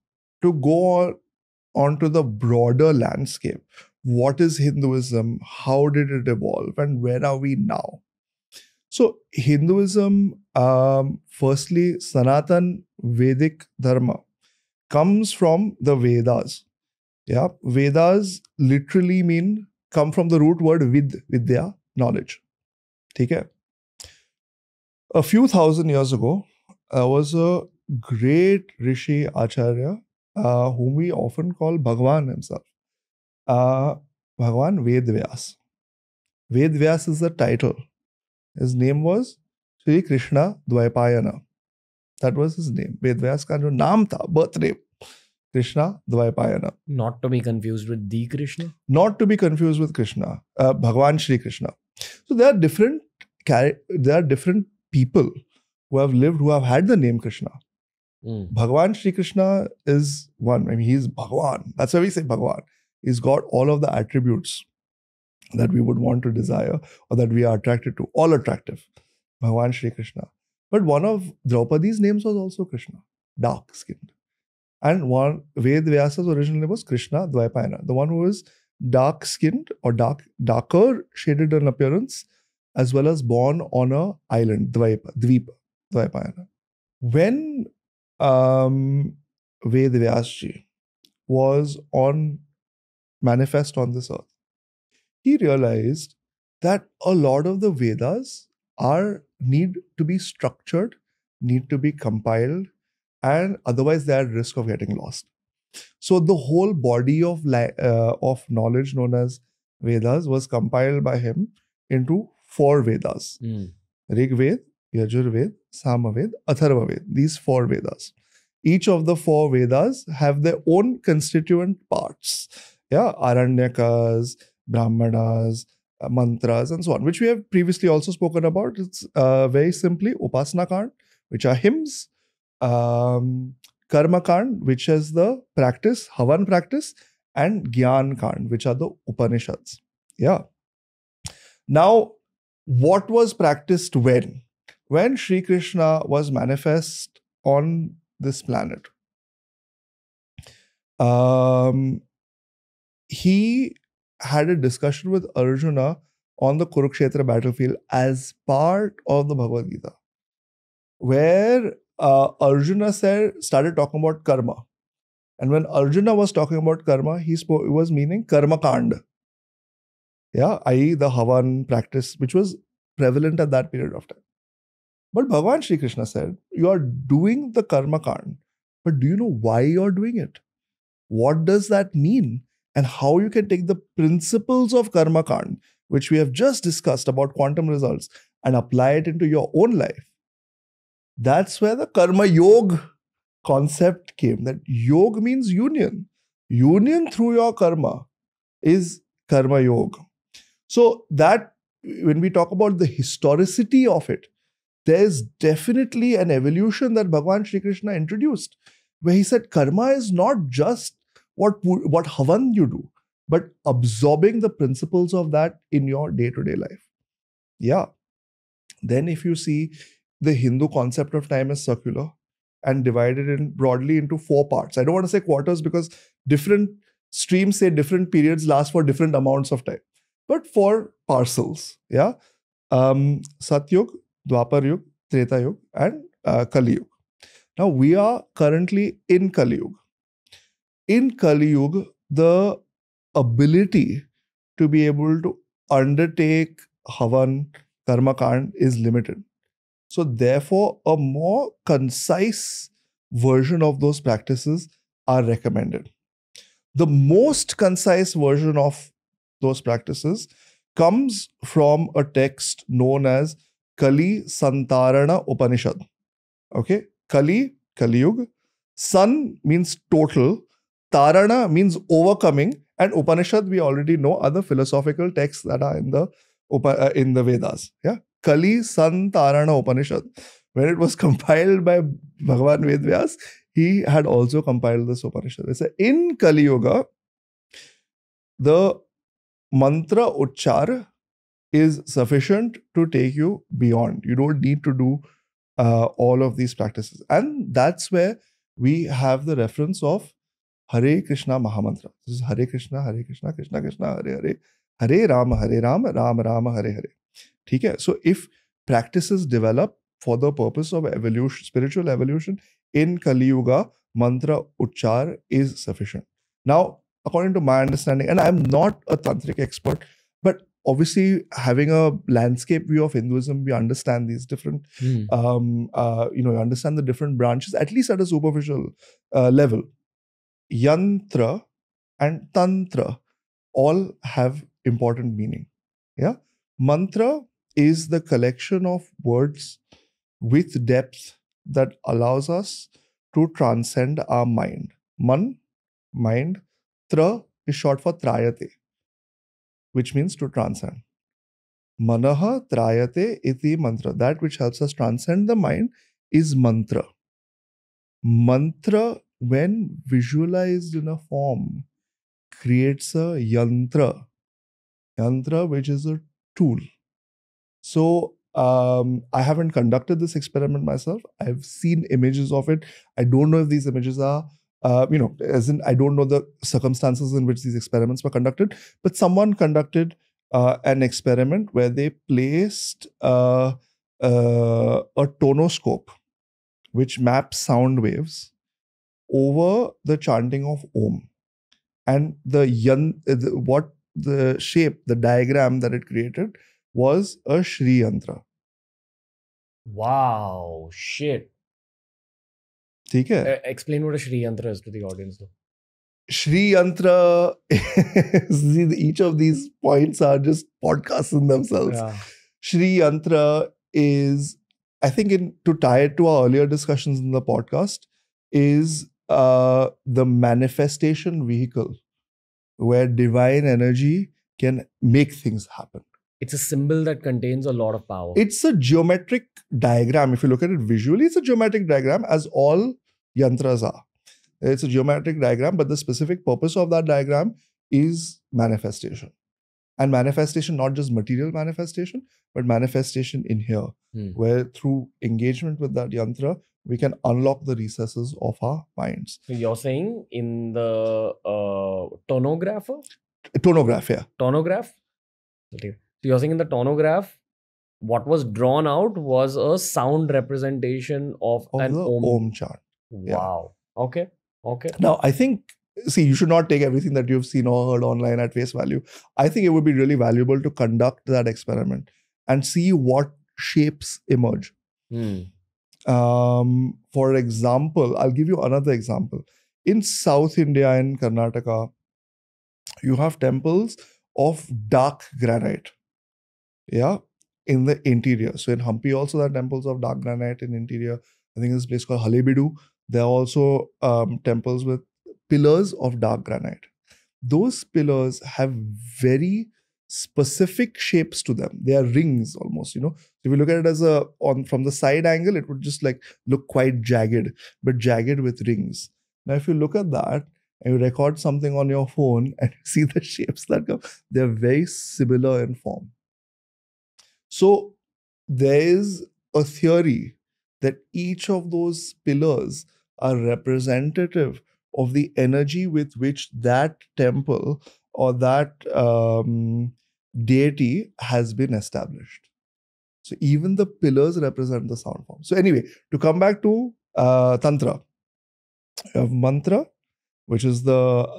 to go on to the broader landscape, what is Hinduism? How did it evolve? And where are we now? So, Hinduism, firstly, Sanatan Vedic Dharma comes from the Vedas. Yeah, Vedas literally come from the root word vidya, knowledge. Okay? A few thousand years ago, was a great Rishi Acharya, whom we often call Bhagwan himself. Bhagwan Vedvyas. Vedvyas is the title. His name was Sri Krishna Dvaipayana. That was his name. Vedvyas ka jo naam tha, birth name. Krishna Dvaipayana. Not to be confused with the Krishna? Not to be confused with Krishna. Bhagwan Shri Krishna. So there are different people who have lived, who have had the name Krishna. Bhagwan Shri Krishna is one. I mean, he's Bhagwan. That's why we say Bhagwan. He's got all of the attributes that we would want to desire or that we are attracted to. All attractive. Bhagwan Shri Krishna. But one of Draupadi's names was also Krishna. Dark-skinned. And one Vedvyasa's original name was Krishna Dvaipayana. The one who is dark-skinned or darker shaded in appearance, as well as born on an island, Dvaipayana. When Vedvyasji was manifest on this earth, he realized that a lot of the Vedas need to be structured, need to be compiled, and otherwise they are at risk of getting lost. So the whole body of knowledge known as Vedas was compiled by him into 4 Vedas. Rig Ved, Yajur Ved, Samaved, Atharva Ved. These 4 Vedas. Each of the 4 Vedas have their own constituent parts. Yeah, Aranyakas, Brahmanas, mantras, and so on, which we have previously also spoken about. It's very simply Upasana Kand, which are hymns, Karma Kand, which is the practice, Havan practice, and Gyan Kand, which are the Upanishads. Yeah. Now, what was practiced when? when Sri Krishna was manifest on this planet, he had a discussion with Arjuna on the Kurukshetra battlefield as part of the Bhagavad Gita, where Arjuna started talking about karma. And when Arjuna was talking about karma, he was meaning karma kand. Yeah, i.e. the Havan practice, which was prevalent at that period of time. But Bhagavan Shri Krishna said, you are doing the karma kand, but do you know why you're doing it? What does that mean? And how you can take the principles of karma kand, which we have just discussed about quantum results, and apply it into your own life. That's where the karma yoga concept came. That yoga means union. Union through your karma is karma yoga. So that when we talk about the historicity of it, there's definitely an evolution that Bhagavan Shri Krishna introduced, where he said karma is not just what havan you do, but absorbing the principles of that in your day-to-day life. Yeah. Then if you see, the Hindu concept of time is circular and divided broadly into 4 parts. I don't want to say quarters because different streams say different periods last for different amounts of time. But 4 parcels. Yeah. Satyug, Dwapar Yug, Treta Yug, and Kali Yug. Now we are currently in Kali Yug. In Kali Yug, the ability to be able to undertake Havan, Karma Kand is limited. So therefore, a more concise version of those practices are recommended. The most concise version of those practices comes from a text known as Kali Santarana Upanishad. Okay, Kali, Kali Yuga. San means total. Tarana means overcoming. And Upanishad, we already know, are the philosophical texts that are in the Vedas. Yeah, Kali Santarana Upanishad. When it was compiled by Bhagavan Vedvyas, he had also compiled this Upanishad. It's in Kali Yuga, the mantra uchchar is sufficient to take you beyond. You don't need to do all of these practices. And that's where we have the reference of Hare Krishna Mahamantra. This is Hare Krishna, Krishna Krishna, Hare Hare, Hare Rama, Rama Rama, Hare Hare. Okay? So if practices develop for the purpose of evolution, spiritual evolution, in Kali Yuga, mantra uchchar is sufficient. Now, according to my understanding, and I'm not a tantric expert, but obviously having a landscape view of Hinduism, we understand these different, you understand the different branches, at least at a superficial level. Yantra and Tantra all have important meaning. Yeah, mantra is the collection of words with depth that allows us to transcend our mind. Man, mind. Tra is short for Trayate, which means to transcend. Manaha Trayate iti mantra. That which helps us transcend the mind is mantra. Mantra, when visualized in a form, creates a yantra. Yantra, which is a tool. So, I haven't conducted this experiment myself. I've seen images of it. I don't know if these images are as in I don't know the circumstances in which these experiments were conducted, but someone conducted an experiment where they placed a tonoscope which maps sound waves over the chanting of Om. And the shape, the diagram that it created was a Shri Yantra. Wow, shit. Okay. Explain what a Shri Yantra is to the audience though. Shri Yantra, each of these points are just podcasts in themselves. Yeah. Shri Yantra is, I think to tie it to our earlier discussions in the podcast, is the manifestation vehicle where divine energy can make things happen. It's a symbol that contains a lot of power. It's a geometric diagram. If you look at it visually, it's a geometric diagram, as all yantras are. It's a geometric diagram, but the specific purpose of that diagram is manifestation. And manifestation, not just material manifestation, but manifestation in here, where through engagement with that yantra, we can unlock the recesses of our minds. So you're saying in the tonographer? Tonograph, yeah. Tonograph? Okay. So you're saying in the tonograph, what was drawn out was a sound representation of an the Om chant. Wow. Yeah. Okay. Now, I think, see, you should not take everything that you've seen or heard online at face value. I think it would be really valuable to conduct that experiment and see what shapes emerge. For example, I'll give you another example. In South India, in Karnataka, you have temples of dark granite. Yeah. In the interior. So in Hampi also there are temples of dark granite in interior. I think there's a place called Halebeedu. There are also temples with pillars of dark granite. Those pillars have very specific shapes to them. They are rings almost, If you look at it as from the side angle, it would just like look quite jagged, but jagged with rings. Now, if you look at that and you record something on your phone and you see the shapes that come, they're very similar in form. So there is a theory that each of those pillars are representative of the energy with which that temple or that deity has been established. So even the pillars represent the sound form. So anyway, to come back to Tantra, you have mantra, which is the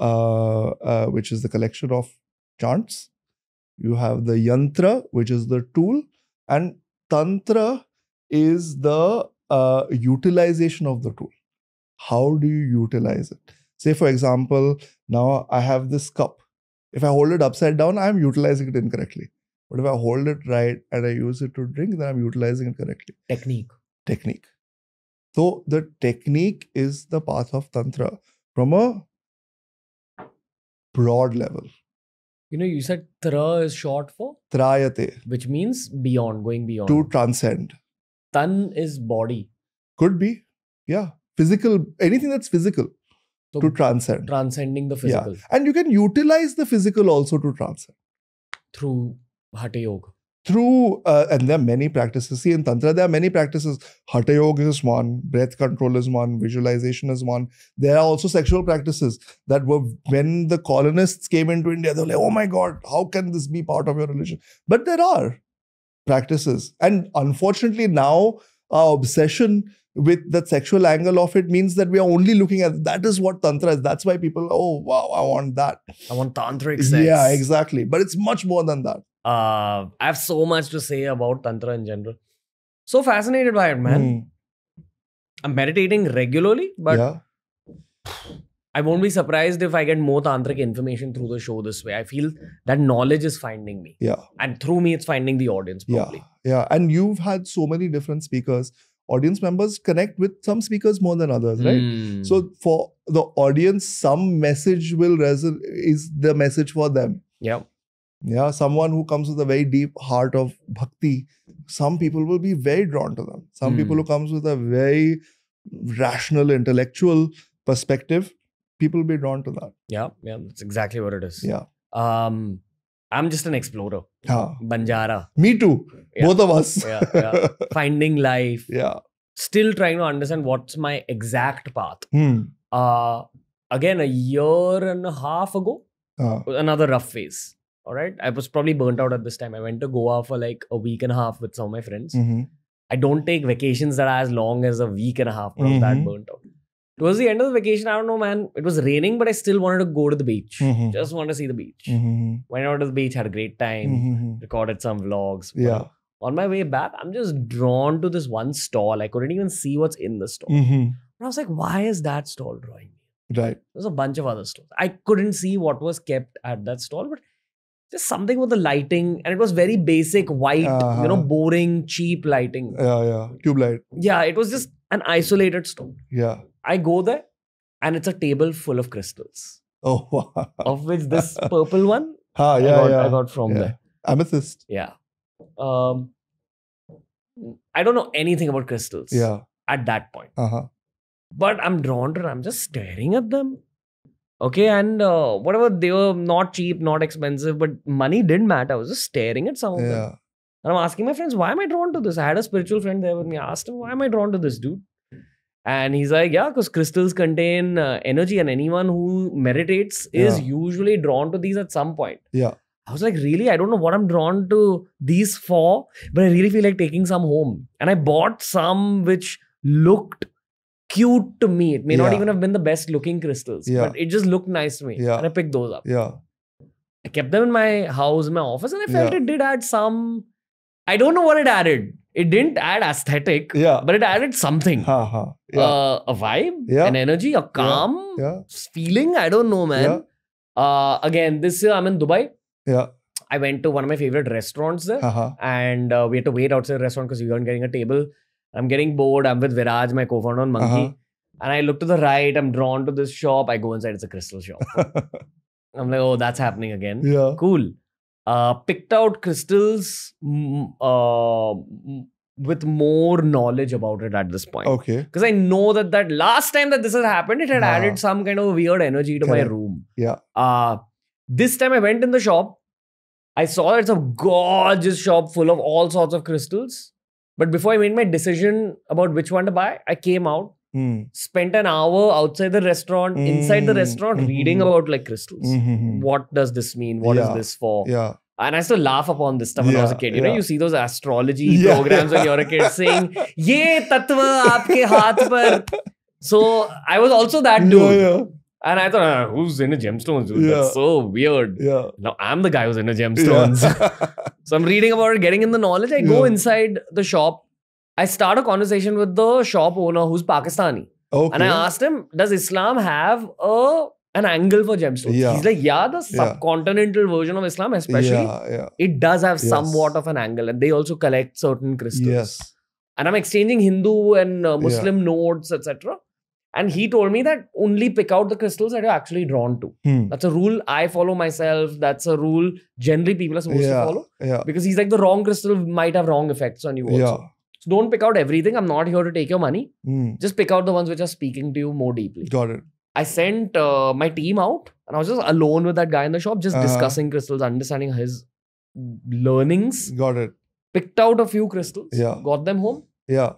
collection of chants. You have the yantra, which is the tool, and tantra is the utilization of the tool. How do you utilize it? Say, for example, now I have this cup. If I hold it upside down, I'm utilizing it incorrectly. But if I hold it right and I use it to drink, then I'm utilizing it correctly. Technique. So the technique is the path of tantra from a broad level. You said Tra is short for? Trayate. Which means beyond, going beyond. To transcend. Tan is body. Could be. Yeah. Physical, anything that's physical. So to transcend. Transcending the physical. Yeah. And you can utilize the physical also to transcend. Through Hatha Yoga. And there are many practices. See, in Tantra, there are many practices. Hatha Yoga is one, breath control is one, visualization is one. There are also sexual practices that were, when the colonists came into India, they were like, oh my God, how can this be part of your religion? But there are practices. And unfortunately, now our obsession with that sexual angle of it means that we are only looking at that is what Tantra is. That's why people, oh wow, I want that. I want tantric sex. Yeah, exactly. But it's much more than that. I have so much to say about Tantra in general. So fascinated by it, man. I'm meditating regularly, but I won't be surprised if I get more tantric information through the show this way. I feel that knowledge is finding me. Yeah. And through me, it's finding the audience probably. Yeah. And you've had so many different speakers. Audience members connect with some speakers more than others, right? So for the audience, some message is the message for them. Yeah, someone who comes with a very deep heart of bhakti, some people will be very drawn to them. Some people who comes with a very rational, intellectual perspective, people will be drawn to that. Yeah, that's exactly what it is. Yeah. I'm just an explorer. Banjara. Me too. Yeah. Both of us. Yeah. Finding life. Yeah. Still trying to understand what's my exact path. Again, a year and a half ago, another rough phase. All right. I was probably burnt out at this time. I went to Goa for like a week and a half with some of my friends. I don't take vacations that are as long as a week and a half. I was that burnt out. Towards the end of the vacation, I don't know, man. It was raining, but I still wanted to go to the beach. Just wanted to see the beach. Went out to the beach, had a great time, recorded some vlogs. Yeah. On my way back, I'm just drawn to this one stall. I couldn't even see what's in the stall. And I was like, why is that stall drawing me? Right. There's a bunch of other stalls. I couldn't see what was kept at that stall, but just something with the lighting. And it was very basic, white, boring, cheap lighting. Yeah. Tube light. Yeah, it was just an isolated stall. Yeah. I go there and it's a table full of crystals. Oh, wow. Of which this purple one, I got from there. Amethyst. Yeah. I don't know anything about crystals at that point. But I'm drawn to it. I'm just staring at them. Okay, and whatever, they were not cheap, not expensive, but money didn't matter. I was just staring at some of them. Yeah. And I'm asking my friends, why am I drawn to this? I had a spiritual friend there with me. I asked him, why am I drawn to this, dude? And he's like, yeah, because crystals contain energy, and anyone who meditates is Yeah. usually drawn to these at some point. Yeah. I was like, really? I don't know what I'm drawn to these for, but I really feel like taking some home. And I bought some which looked cute to me. It may not Yeah. even have been the best looking crystals, Yeah. but it just looked nice to me. Yeah. And I picked those up. Yeah. I kept them in my house, in my office, and I felt Yeah. it did add some. I don't know what it added. It didn't add aesthetic, Yeah. but it added something. Ha ha. Yeah. A vibe, Yeah. an energy, a calm Yeah. feeling. I don't know, man. Again, this year I'm in Dubai. Yeah. I went to one of my favorite restaurants there, Ha ha. and we had to wait outside the restaurant because we weren't getting a table. I'm getting bored. I'm with Viraj, my co-founder on Monkey. Uh-huh. And I look to the right. I'm drawn to this shop. I go inside. It's a crystal shop. I'm like, oh, that's happening again. Yeah. Cool. Picked out crystals with more knowledge about it at this point. Okay. Because I know that last time that this has happened, it had Ah. added some kind of weird energy to my Correct. room. Yeah. This time I went in the shop. I saw that it's a gorgeous shop full of all sorts of crystals. But before I made my decision about which one to buy, I came out, spent an hour outside the restaurant, inside the restaurant, reading about like crystals. Mhm. What does this mean? What is Yeah. this for? Yeah. And I used to laugh upon this stuff when I was a Yeah, kid. You know, yeah. you see those astrology Yeah, programs when yeah. you're a kid saying, "Ye tattva aapke haath par." So I was also that dude. Yeah. And I thought, who's into gemstones, dude? Yeah. That's so weird. Yeah. Now I'm the guy who's into gemstones. Yeah. So I'm reading about it, getting in the knowledge. I go Yeah. inside the shop. I start a conversation with the shop owner who's Pakistani. Okay. And I asked him, does Islam have an angle for gemstones? Yeah. He's like, yeah, the Yeah. subcontinental version of Islam, especially, Yeah. it does have Yes. somewhat of an angle. And they also collect certain crystals. Yes. And I'm exchanging Hindu and Muslim notes, etc. And he told me that only pick out the crystals that you're actually drawn to. That's a rule I follow myself. That's a rule generally people are supposed to follow. Yeah. Because he's like, the wrong crystal might have wrong effects on you also. Yeah. So don't pick out everything. I'm not here to take your money. Hmm. Just pick out the ones which are speaking to you more deeply. Got it. I sent my team out and I was just alone with that guy in the shop, just discussing crystals, understanding his learnings. Got it. Picked out a few crystals, Yeah. got them home. Yeah.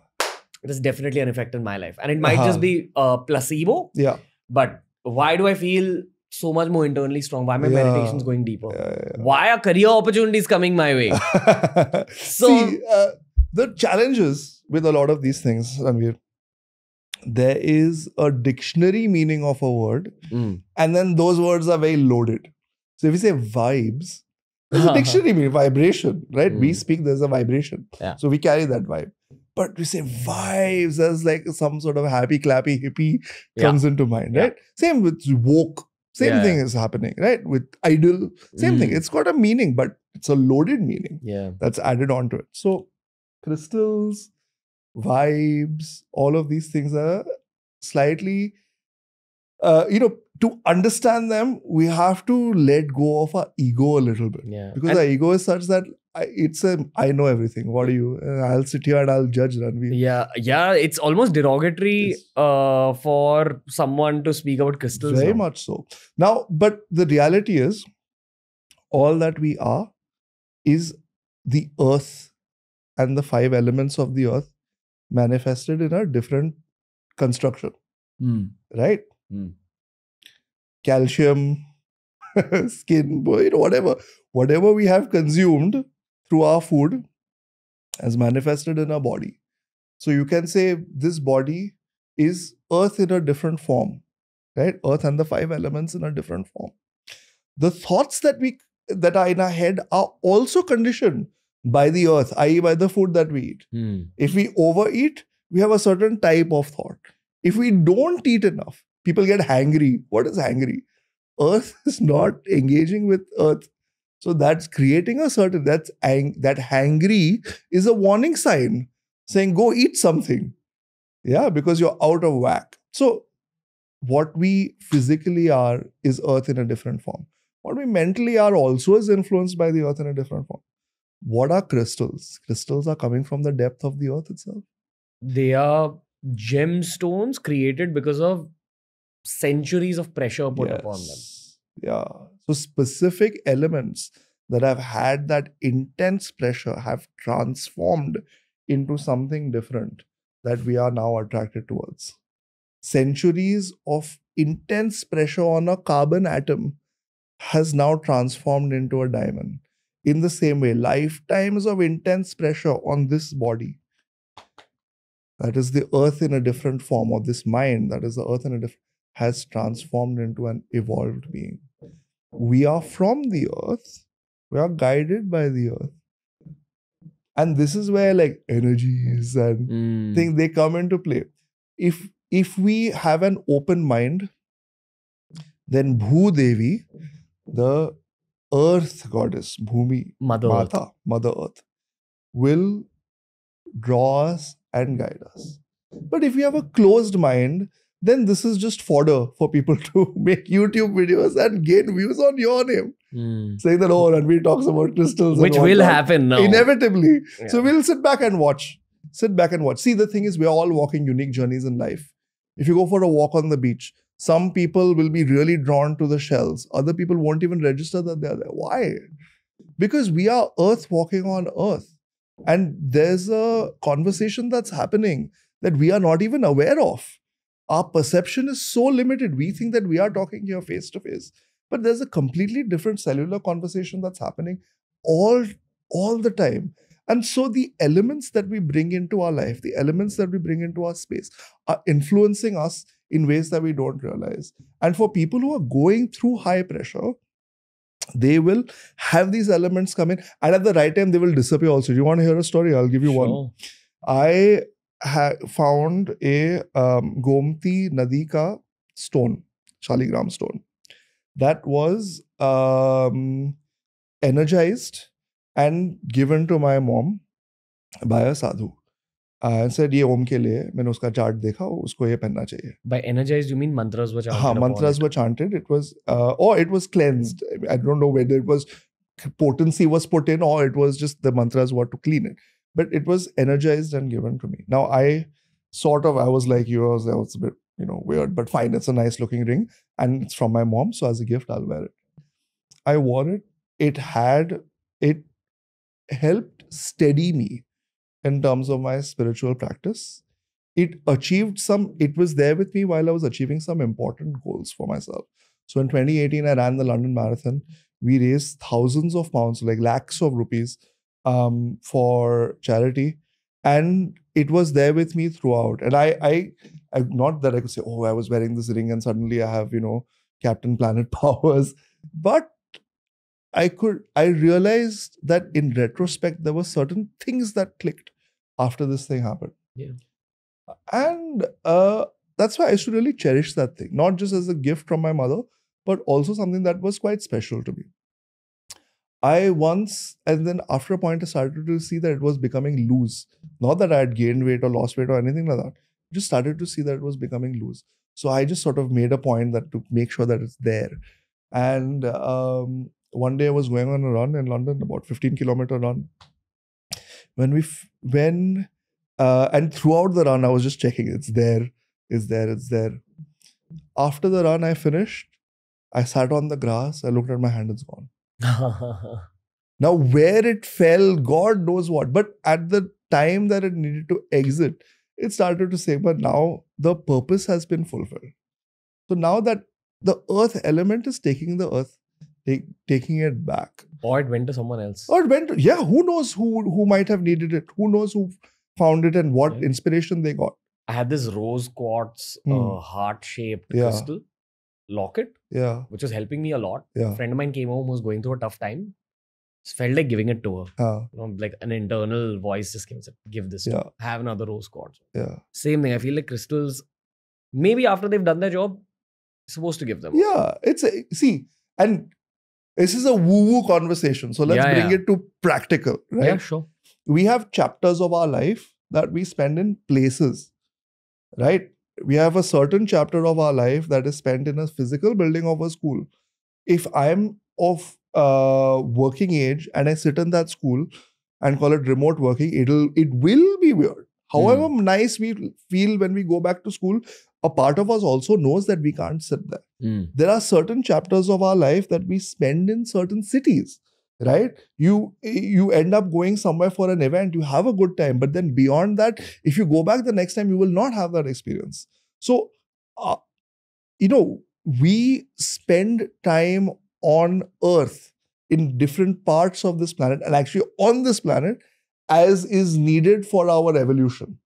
It is definitely an effect in my life. And it might just be placebo, Yeah. but why do I feel so much more internally strong? Why are my Yeah. meditations going deeper? Yeah. Why are career opportunities coming my way? See, the challenges with a lot of these things, Ranveer, there is a dictionary meaning of a word, and then those words are very loaded. So if you say vibes, there's a dictionary meaning, vibration, right? We speak, there's a vibration. Yeah. So we carry that vibe. But we say vibes as like some sort of happy, clappy, hippie comes into mind, right? Same with woke. Same thing is happening, right? With idol, same thing. It's got a meaning, but it's a loaded meaning that's added onto it. So crystals, vibes, all of these things are slightly, to understand them, we have to let go of our ego a little bit. Yeah. Because our ego is such that I know everything. What are you? I'll sit here and I'll judge Ranveer. Yeah. It's almost derogatory for someone to speak about crystals. Very much so. Now, but the reality is, all that we are is the earth and the 5 elements of the earth manifested in a different construction. Right? Calcium, skin, whatever we have consumed through our food as manifested in our body. So you can say this body is earth in a different form, right? Earth and the 5 elements in a different form. The thoughts that are in our head are also conditioned by the earth, i.e. by the food that we eat. If we overeat, we have a certain type of thought. If we don't eat enough, people get hangry. What is hangry? Earth is not engaging with earth. So that's creating a certain, that hangry is a warning sign saying, go eat something. Yeah, because you're out of whack. So what we physically are is earth in a different form. What we mentally are also is influenced by the earth in a different form. What are crystals? Crystals are coming from the depth of the earth itself. They are gemstones created because of centuries of pressure put upon them. Yeah. So specific elements that have had that intense pressure have transformed into something different that we are now attracted towards. Centuries of intense pressure on a carbon atom has now transformed into a diamond. In the same way, lifetimes of intense pressure on this body, that is the earth in a different form, or this mind, that is the earth in a different, has transformed into an evolved being. We are from the earth. We are guided by the earth. And this is where like energies and things, they come into play. If we have an open mind, then Bhu Devi, the earth goddess, Bhumi, Mata, Mother Earth, will draw us and guide us. But if you have a closed mind, then this is just fodder for people to make YouTube videos and gain views on your name. Saying that, oh, Ranveer talks about crystals. Which will happen now. Inevitably. Yeah. So we'll sit back and watch. Sit back and watch. See, the thing is, we're all walking unique journeys in life. If you go for a walk on the beach, some people will be really drawn to the shells. Other people won't even register that they're there. Why? Because we are earth walking on earth. And there's a conversation that's happening that we are not even aware of. Our perception is so limited. We think that we are talking here face to face. But there's a completely different cellular conversation that's happening all the time. And so the elements that we bring into our life, the elements that we bring into our space are influencing us in ways that we don't realize. And for people who are going through high pressure, they will have these elements come in, and at the right time, they will disappear also. Do you want to hear a story? I'll give you one. I found a Gomti Nadi ka stone, Shaligram stone, that was energized and given to my mom by a sadhu. And said, "Ye Om ke liye." मैंने उसका chart देखा, उसको ये पहनना चाहिए. By energized, you mean mantras were chanted? हाँ, mantras were chanted. It was, or it was cleansed. I don't know whether it was potency was put in, or it was just the mantras were to clean it. But it was energized and given to me. Now I was like yours. That was a bit, weird, but fine. It's a nice looking ring, and it's from my mom. So as a gift, I'll wear it. I wore it. It helped steady me in terms of my spiritual practice. It was there with me while I was achieving some important goals for myself. So in 2018, I ran the London Marathon. We raised thousands of pounds, like lakhs of rupees, for charity. And it was there with me throughout. And I not that I could say, oh, I was wearing this ring and suddenly I have, Captain Planet powers. But I realized that in retrospect, there were certain things that clicked after this thing happened. Yeah. And that's why I used to really cherish that thing, not just as a gift from my mother, but also something that was quite special to me. And then after a point, I started to see that it was becoming loose. Not that I had gained weight or lost weight or anything like that. I just started to see that it was becoming loose. So I just sort of made a point that to make sure that it's there. And one day I was going on a run in London, about 15-kilometer run. And throughout the run, I was just checking, it's there. After the run, I finished. I sat on the grass. I looked at my hand, it's gone. Now, where it fell, God knows what. But at the time that it needed to exit, it started to say, but now the purpose has been fulfilled. So now that the earth element is taking the earth, taking it back. Or it went to someone else. Or it went to, who knows who might have needed it? Who knows who found it and what inspiration they got? I had this rose quartz heart-shaped crystal locket, which was helping me a lot. A friend of mine came home who was going through a tough time. It felt like giving it to her. Like an internal voice just came and said, give this to her. Have another rose quartz. Same thing. I feel like crystals, maybe after they've done their job, you're supposed to give them. And this is a woo-woo conversation. So let's bring it to practical, right? Yeah, sure. We have chapters of our life that we spend in places, right? We have a certain chapter of our life that is spent in a physical building of a school. If I'm of working age and I sit in that school and call it remote working, it will be weird. However nice we feel when we go back to school, a part of us also knows that we can't sit there. Mm. There are certain chapters of our life that we spend in certain cities, right? You end up going somewhere for an event, you have a good time, but then beyond that, if you go back the next time, you will not have that experience. So, we spend time on Earth in different parts of this planet, and actually on this planet, as is needed for our evolution.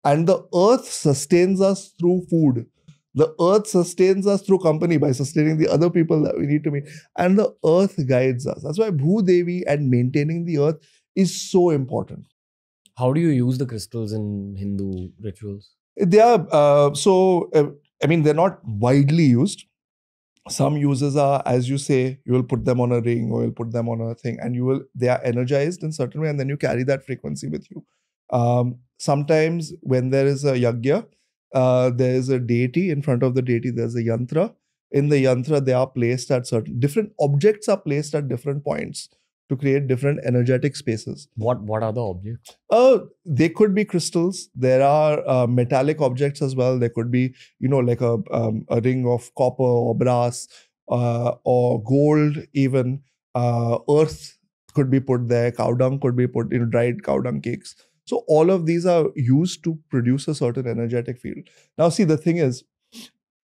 And the Earth sustains us through food. The Earth sustains us through company by sustaining the other people that we need to meet. And the Earth guides us. That's why Bhudevi and maintaining the Earth is so important. How do you use the crystals in Hindu rituals? They are, they're not widely used. Some uses are, as you say, you will put them on a ring or you'll put them on a thing, and they are energized in a certain way, and then you carry that frequency with you. Sometimes when there is a yagya, there is a deity. In front of the deity, there's a yantra. In the yantra, they are placed at different objects are placed at different points to create different energetic spaces. What are the objects? They could be crystals. There are metallic objects as well. There could be, like a ring of copper or brass or gold even. Earth could be put there. Cow dung could be put, dried cow dung cakes. So all of these are used to produce a certain energetic field. Now, see, the thing is,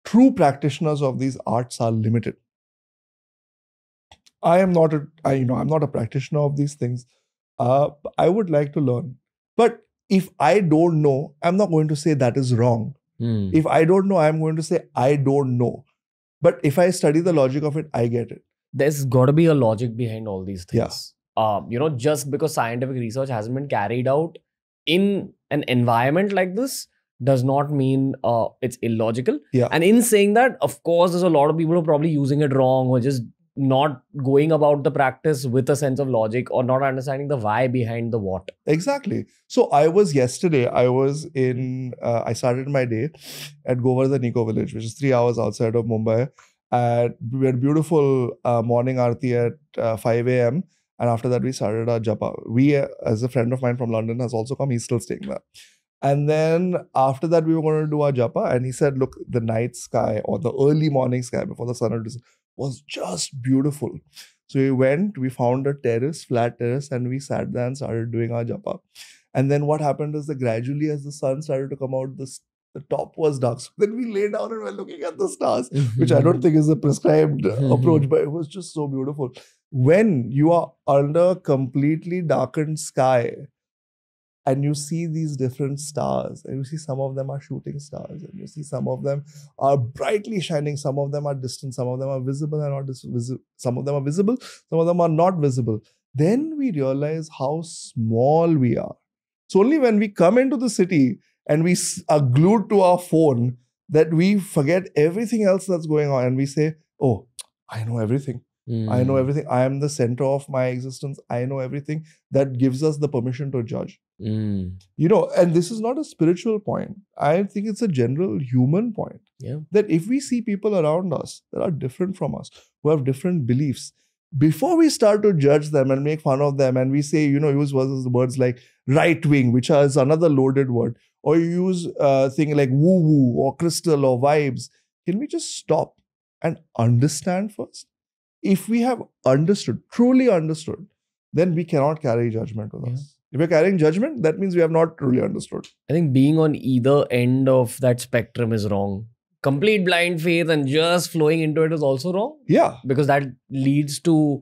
true practitioners of these arts are limited. I'm not a practitioner of these things. I would like to learn. But if I don't know, I'm not going to say that is wrong. If I don't know, I'm going to say I don't know. But if I study the logic of it, I get it. There's got to be a logic behind all these things. Yeah. Just because scientific research hasn't been carried out in an environment like this does not mean it's illogical. Yeah. And in saying that, of course, there's a lot of people who are probably using it wrong or just not going about the practice with a sense of logic or not understanding the why behind the what. Exactly. So I started my day at Govardhan Eco Village, which is 3 hours outside of Mumbai. And we had beautiful morning aarti at 5 a.m. And after that, we started our japa. As a friend of mine from London has also come, he's still staying there. And then after that, we were going to do our japa. And he said, look, the night sky or the early morning sky before the sun was just beautiful. So we found a flat terrace, and we sat there and started doing our japa. And then what happened is that gradually as the sun started to come out, the top was dark. So then we lay down and were looking at the stars, which I don't think is a prescribed approach, but it was just so beautiful. When you are under completely darkened sky, and you see these different stars, and you see some of them are shooting stars, and you see some of them are brightly shining, some of them are distant, some of them are visible and not visible, some of them are visible, some of them are not visible. Then we realize how small we are. So only when we come into the city and we are glued to our phone that we forget everything else that's going on, and we say, oh, I know everything. I know everything. I am the center of my existence. I know everything. That gives us the permission to judge. And this is not a spiritual point. I think it's a general human point. Yeah. That if we see people around us that are different from us, who have different beliefs, before we start to judge them and make fun of them, and we say, use words like right wing, which is another loaded word, or you use things like woo woo or crystal or vibes, can we just stop and understand first? If we have truly understood, then we cannot carry judgment with us. If we're carrying judgment, that means we have not truly understood. I think being on either end of that spectrum is wrong. Complete blind faith and just flowing into it is also wrong. Yeah. Because that leads to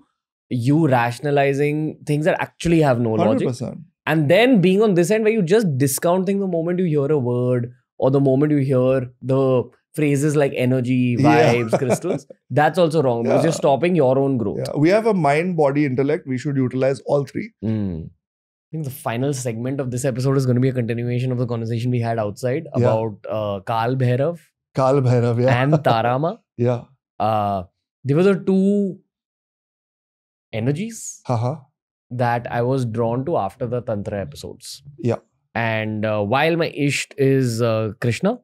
you rationalizing things that actually have no 100%. logic. And then being on this end where you just discount things the moment you hear a word or the moment you hear the phrases like energy, vibes, crystals, that's also wrong because you're stopping your own growth. Yeah. We have a mind, body, intellect. We should utilize all three. I think the final segment of this episode is going to be a continuation of the conversation we had outside about Kal Bhairav. Kal Bhairav, yeah. And Tarama. Yeah. They were the two energies that I was drawn to after the Tantra episodes. Yeah. And while my Isht is Krishna,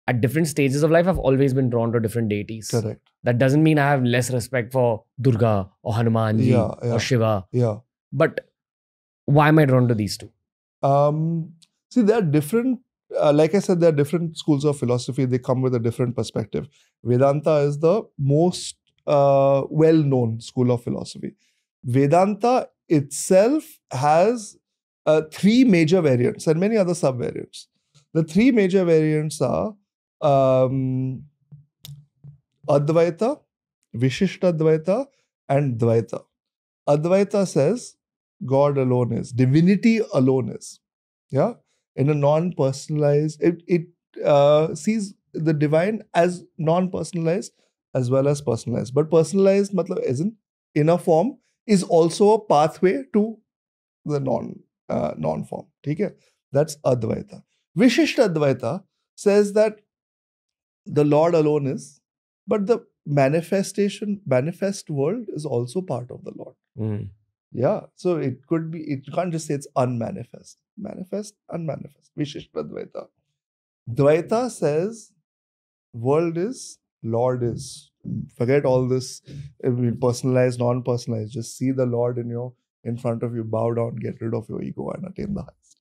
at different stages of life, I've always been drawn to different deities. Correct. That doesn't mean I have less respect for Durga or Hanumanji or Shiva. Yeah. But why am I drawn to these two? See, there are different like I said, there are different schools of philosophy. They come with a different perspective. Vedanta is the most well-known school of philosophy. Vedanta itself has three major variants and many other sub-variants. The three major variants are Advaita, Vishishtadvaita, and Dvaita. Advaita says God alone is, divinity alone is. Yeah, in a non-personalized, it sees the divine as non-personalized as well as personalized. But personalized, matlab, isn't inner form is also a pathway to the non-form. Okay, that's Advaita. Vishishta Advaita says that the Lord alone is, but the manifest world is also part of the Lord. Mm. Yeah, so it could be, it can't just say it's unmanifest. Manifest, unmanifest. Vishishta Dvaita. Dvaita says world is, Lord is. Forget all this personalized, non-personalized. Just see the Lord in front of you, bow down, get rid of your ego and attain the highest.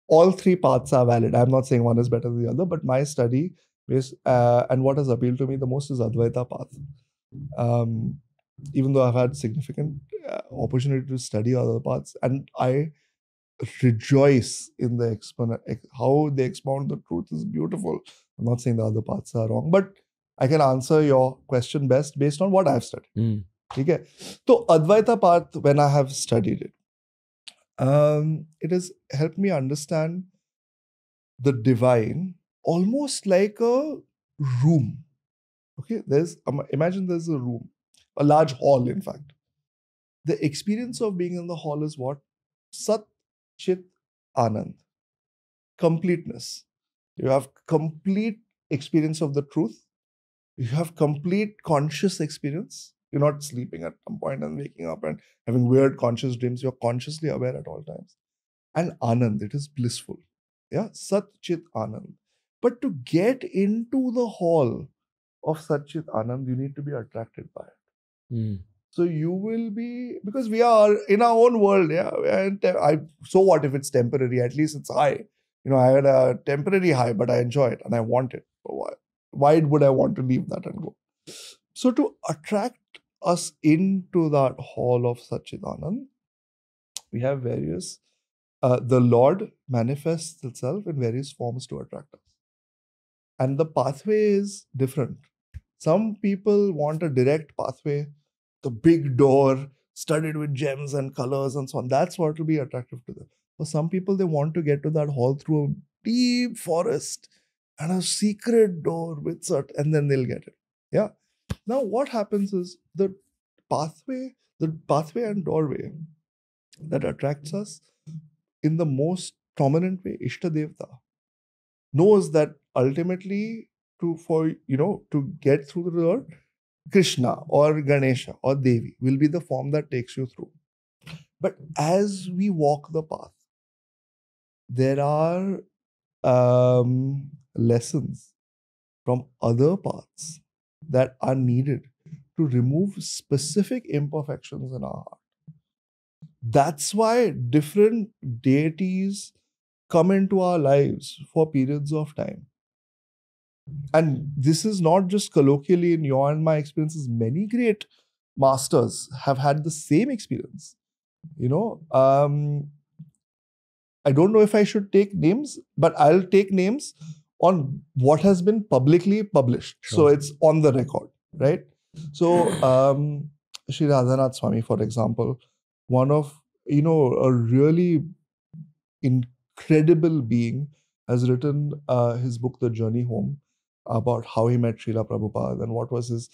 All three paths are valid. I'm not saying one is better than the other, but my study is, and what has appealed to me the most is Advaita path. Even though I've had significant opportunity to study other paths, and I rejoice in the how they expound the truth is beautiful. I'm not saying the other paths are wrong, but I can answer your question best based on what I've studied. Mm. Okay, so Advaita path, when I have studied it, it has helped me understand the divine almost like a room. Okay, imagine there's a room, a large hall, in fact. The experience of being in the hall is what? Sat Chit Anand. Completeness. You have complete experience of the truth. You have complete conscious experience. You're not sleeping at some point and waking up and having weird conscious dreams. You're consciously aware at all times. And Anand, it is blissful. Yeah, Sat Chit Anand. But to get into the hall of Sat Chit Anand, you need to be attracted by it. Mm. So you will be, because we are in our own world, yeah. And so what if it's temporary? At least it's high. I had a temporary high, but I enjoy it and I want it. Why would I want to leave that and go? So to attract us into that hall of Satchidanand, we have various. The Lord manifests itself in various forms to attract us, and the pathway is different. Some people want a direct pathway, the big door studded with gems and colors and so on. That's what will be attractive to them. For some people, they want to get to that hall through a deep forest and a secret door with and then they'll get it. Yeah. Now, what happens is the pathway and doorway that attracts us in the most prominent way, Ishtadevta, knows that ultimately to get through the door, Krishna or Ganesha or Devi will be the form that takes you through. But as we walk the path, there are lessons from other paths that are needed to remove specific imperfections in our heart. That's why different deities come into our lives for periods of time. And this is not just colloquially in your and my experiences. Many great masters have had the same experience. I don't know if I should take names, but I'll take names on what has been publicly published. Sure. So it's on the record, right? So Sri Radhanath Swami, for example, one of, a really incredible being, has written his book, The Journey Home, about how he met Srila Prabhupada and what was his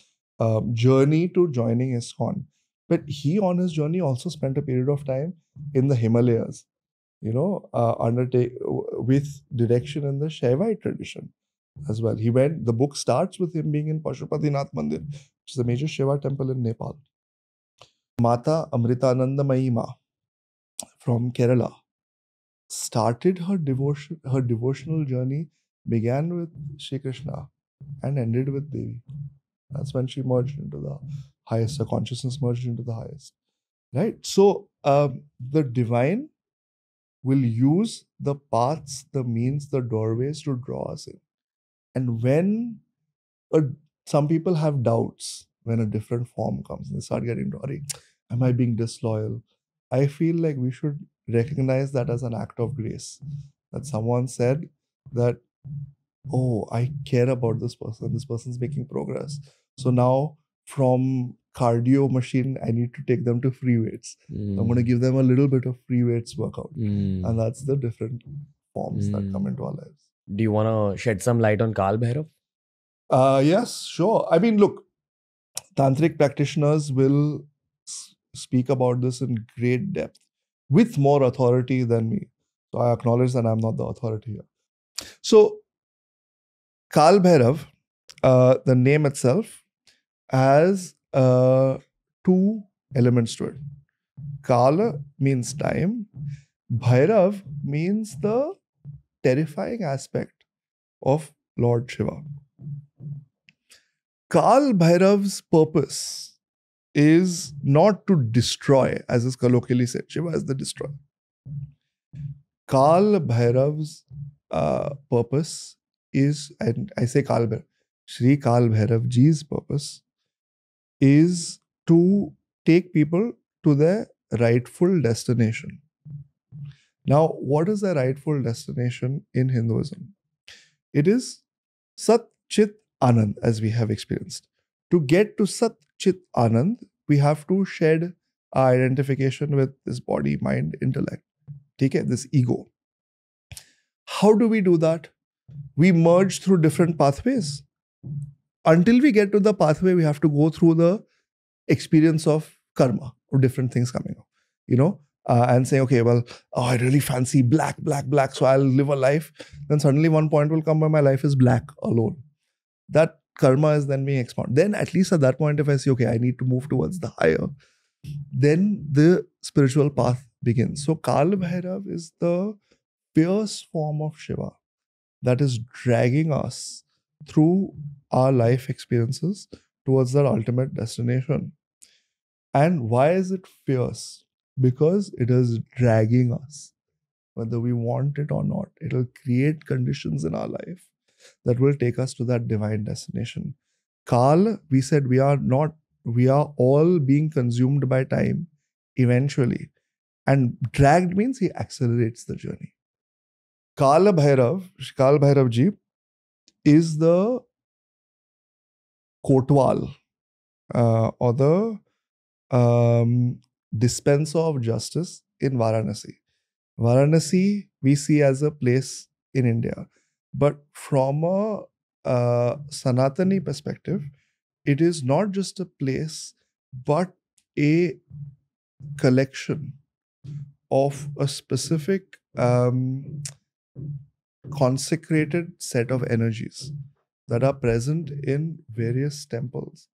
journey to joining ISKCON. But he, on his journey, also spent a period of time in the Himalayas, with direction in the Shaivite tradition as well. The book starts with him being in Pashupatinath Mandir, which is a major Shiva temple in Nepal. Mata Amritanandamayi Ma from Kerala started her devotional journey, began with Shri Krishna and ended with Devi. That's when she merged into the highest, her consciousness merged into the highest. Right? So the divine will use the paths, the means, the doorways to draw us in. And when some people have doubts when a different form comes, they start getting worried. Am I being disloyal? I feel like we should recognize that as an act of grace. That someone said that, oh, I care about this person. This person's making progress. So now from cardio machine, I need to take them to free weights. I'm going to give them a little bit of free weights workout. And that's the different forms that come into our lives. Do you want to shed some light on Kal Bhairav? Yes, sure. I mean, look, tantric practitioners will speak about this in great depth with more authority than me. So I acknowledge that I'm not the authority here. So Kal Bhairav, the name itself, has two elements to it. Kala means time. Bhairav means the terrifying aspect of Lord Shiva. Kal Bhairav's purpose is not to destroy, as is colloquially said. Shiva is the destroyer. Kal Bhairav's purpose is, and I say Kal Bhairav, Shri Kal Bhairav Ji's purpose is to take people to their rightful destination. Now, what is the rightful destination in Hinduism? It is Sat Chit Anand, as we have experienced. To get to Sat Chit Anand, we have to shed our identification with this body, mind, intellect. Okay, this ego. How do we do that? We merge through different pathways. Until we get to the pathway, we have to go through the experience of karma, or different things coming up, and say, okay, well, I really fancy black, so I'll live a life. Then suddenly one point will come where my life is black alone. That karma is then being expanded. Then at least at that point, if I say, okay, I need to move towards the higher, then the spiritual path begins. So Kal Bhairav is the fierce form of Shiva that is dragging us through our life experiences towards that ultimate destination. And why is it fierce? Because it is dragging us. Whether we want it or not, it will create conditions in our life that will take us to that divine destination. Kal, we said we are all being consumed by time eventually. And dragged means he accelerates the journey. Kal Bhairav Ji is the Kotwal or the dispenser of justice in Varanasi. Varanasi we see as a place in India. But from a Sanatani perspective, it is not just a place, but a collection of a specific consecrated set of energies that are present in various temples,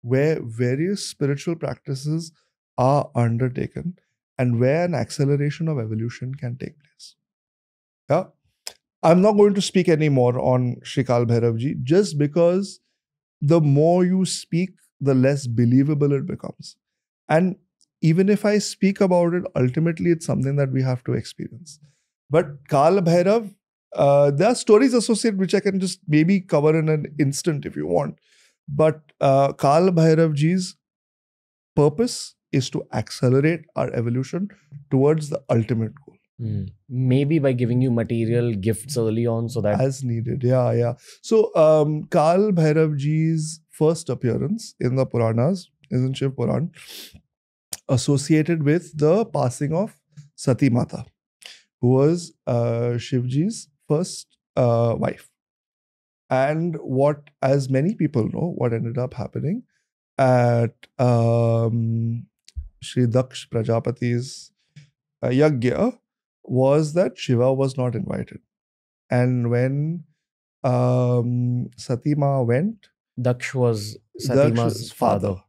where various spiritual practices are undertaken and where an acceleration of evolution can take place. Yeah. I'm not going to speak anymore on Shri Kal Bhairav Ji, just because the more you speak, the less believable it becomes. And even if I speak about it, ultimately it's something that we have to experience. But Kal Bhairav, there are stories associated which I can just maybe cover in an instant if you want. But Kal Bhairav Ji's purpose is to accelerate our evolution towards the ultimate goal. Maybe by giving you material gifts early on so that... As needed, yeah. So, Kal Bhairav Ji's first appearance in the Puranas, is in Shiv Puran, associated with the passing of Sati Mata, who was Shivji's first wife. And what, as many people know, what ended up happening at Shri Daksh Prajapati's Yagya was that Shiva was not invited. And when Sati Ma went... Daksh was Sati Ma's father.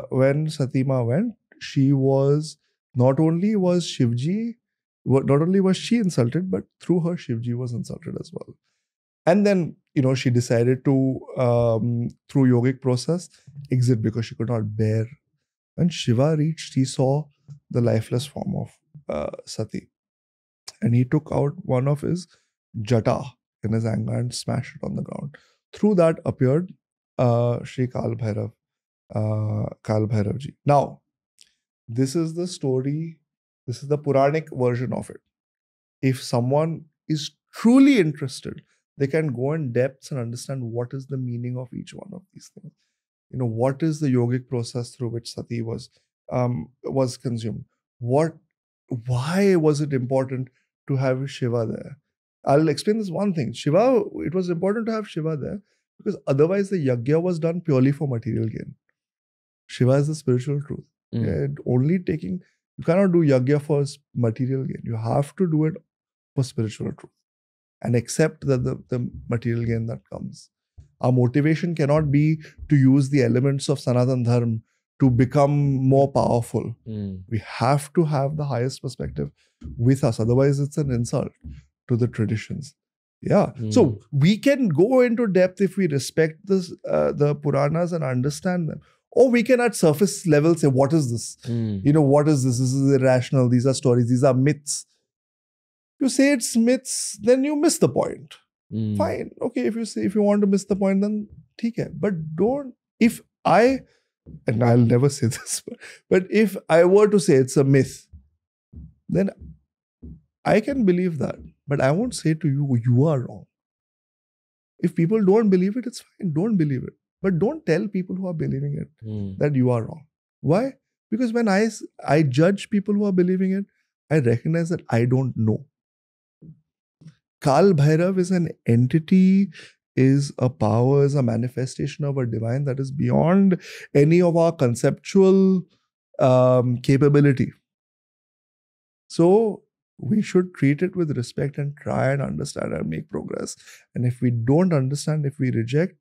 When Sati Ma went, she was... Not only was she insulted, but through her, Shivji was insulted as well. And then, she decided to, through yogic process, exit because she could not bear. When Shiva reached, he saw the lifeless form of Sati. and he took out one of his jata in his anger and smashed it on the ground. Through that appeared Shri Kal Bhairav ji. Now, this is the story, this is the Puranic version of it. If someone is truly interested, they can go in depths and understand what is the meaning of each one of these things. What is the yogic process through which sati was consumed? Why was it important to have Shiva there? I'll explain this one thing. It was important to have Shiva there because otherwise the yajna was done purely for material gain. Shiva is the spiritual truth. You cannot do yajna for material gain. You have to do it for spiritual truth and accept that the material gain that comes. Our motivation cannot be to use the elements of Sanatan Dharma to become more powerful. We have to have the highest perspective with us. Otherwise, it's an insult to the traditions. Yeah. So we can go into depth if we respect the Puranas and understand them. Or we can at surface level say, what is this? What is this? This is irrational. These are stories. These are myths. You say it's myths, then you miss the point. Fine. Okay, if you want to miss the point, then theek hai. But and I'll never say this, but if I were to say it's a myth, then I can believe that. But I won't say to you, you are wrong. If people don't believe it, it's fine. Don't believe it. But don't tell people who are believing it that you are wrong. Why? Because when I judge people who are believing it, I recognize that I don't know. Kal Bhairav is an entity, is a power, is a manifestation of a divine that is beyond any of our conceptual capability. So we should treat it with respect and try and understand and make progress. And if we don't understand, if we reject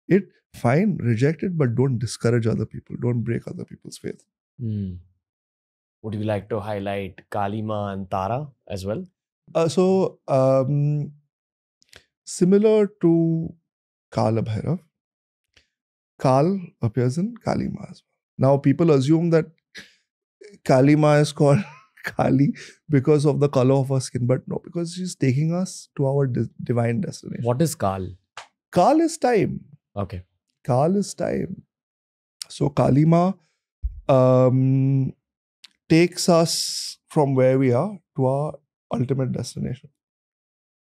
it, fine, reject it, but don't discourage other people. Don't break other people's faith. Would you like to highlight Kali Ma and Tara as well? Similar to Kala Bhairav, Kal appears in Kali Ma as well. Now, people assume that Kali Ma is called Kali because of the color of her skin, but no, because she's taking us to our divine destination. What is Kal? Kal is time. Okay. Kal is time. So Kali Ma takes us from where we are to our ultimate destination,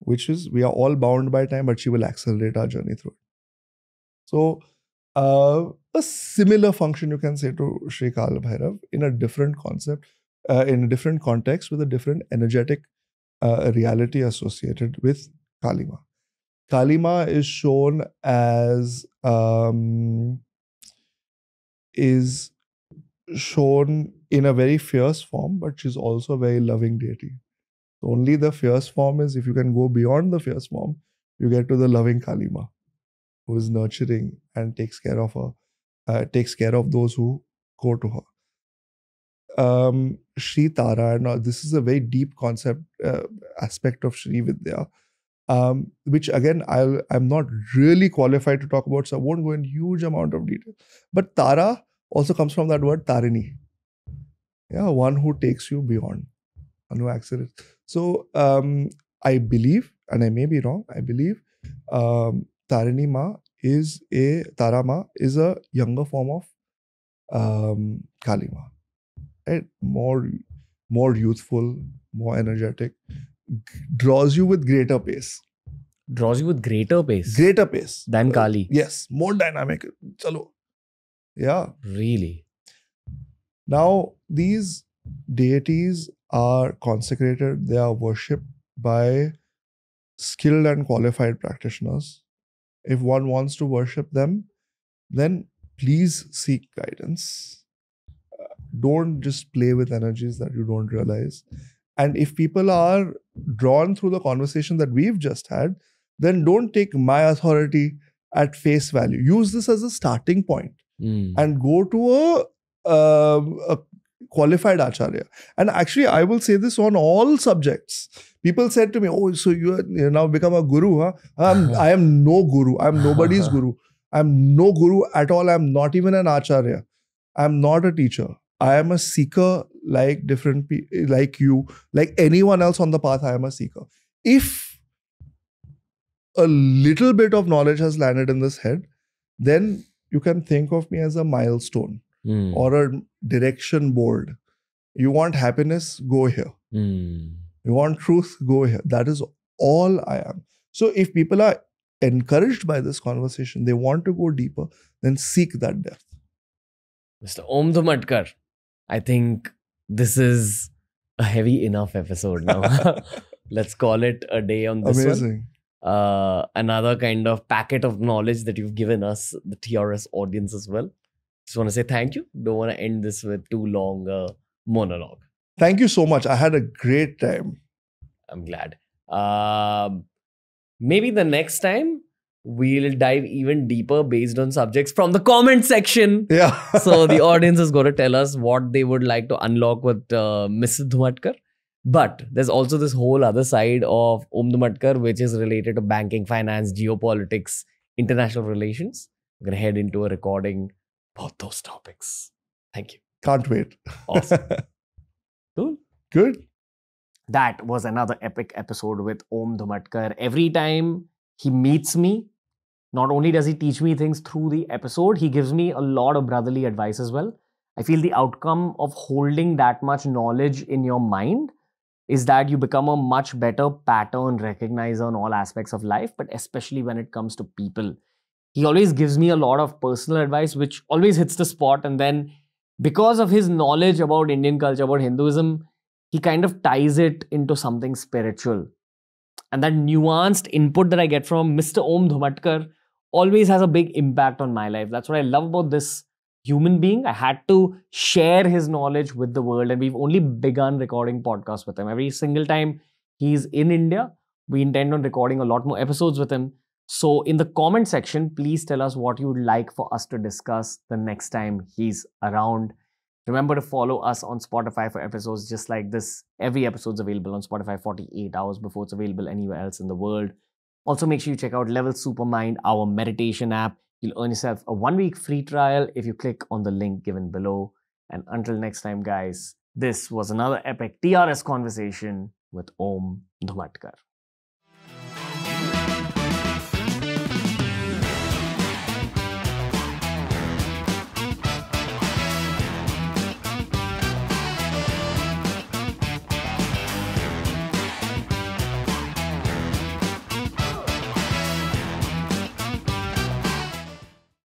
which is we are all bound by time, but she will accelerate our journey through it. So a similar function you can say to Shri Kal Bhairav in a different concept, in a different context with a different energetic reality associated with Kali Ma. Kali Ma is shown as in a very fierce form, but she's also a very loving deity. So only the fierce form is, if you can go beyond the fierce form, you get to the loving Kali Ma, who is nurturing and takes care of those who go to her. Shri Tara, and this is a very deep concept aspect of Shri Vidya, which again I'm not really qualified to talk about, so I won't go in huge amount of detail. But Tara also comes from that word Tarini. Yeah, one who takes you beyond, one who accelerates. So I believe, and I may be wrong, I believe Tarini Ma is Tara Ma is a younger form of Kali Ma. Right? More youthful, more energetic, draws you with greater pace. Draws you with greater pace? Greater pace. Than Kali? Yes, more dynamic. Chalo. Yeah. Really? Now, these deities are consecrated, they are worshipped by skilled and qualified practitioners. If one wants to worship them, then please seek guidance. Don't just play with energies that you don't realize. And if people are drawn through the conversation that we've just had, then don't take my authority at face value. Use this as a starting point and go to a qualified acharya. And actually, I will say this on all subjects. People said to me, oh, so you now become a guru, huh? I am no guru. I'm nobody's guru. I'm no guru at all. I'm not even an acharya. I'm not a teacher. I am a seeker like different people, like you, like anyone else on the path, I am a seeker. If a little bit of knowledge has landed in this head, then you can think of me as a milestone or a direction board. You want happiness? Go here. You want truth? Go here. That is all I am. So if people are encouraged by this conversation, they want to go deeper, then seek that depth. Mr. Om Dhumatkar, I think this is a heavy enough episode now. Let's call it a day on this Amazing. one. Another kind of packet of knowledge that you've given us, the TRS audience as well. Just want to say thank you. Don't want to end this with too long a monologue. Thank you so much. I had a great time. I'm glad. Maybe the next time we'll dive even deeper based on subjects from the comment section. Yeah. So the audience is going to tell us what they would like to unlock with Mrs. Dhumatkar. But there's also this whole other side of Om Dhumatkar, which is related to banking, finance, geopolitics, international relations. We're going to head into a recording about those topics. Thank you. Can't wait. Awesome. Cool. Good. That was another epic episode with Om Dhumatkar. Every time he meets me, not only does he teach me things through the episode, he gives me a lot of brotherly advice as well. I feel the outcome of holding that much knowledge in your mind is that you become a much better pattern recognizer in all aspects of life, but especially when it comes to people. He always gives me a lot of personal advice, which always hits the spot. And then because of his knowledge about Indian culture, about Hinduism, he kind of ties it into something spiritual. And that nuanced input that I get from Mr. Om Dhumatkar always has a big impact on my life. That's what I love about this human being. I had to share his knowledge with the world, and we've only begun recording podcasts with him. Every single time he's in India, we intend on recording a lot more episodes with him. So in the comment section, please tell us what you would like for us to discuss the next time he's around. Remember to follow us on Spotify for episodes just like this. Every episode's available on Spotify 48 hours before it's available anywhere else in the world. Also, make sure you check out Level Supermind, our meditation app. You'll earn yourself a 1-week free trial if you click on the link given below. And until next time, guys, this was another epic TRS conversation with Om Dhumatkar.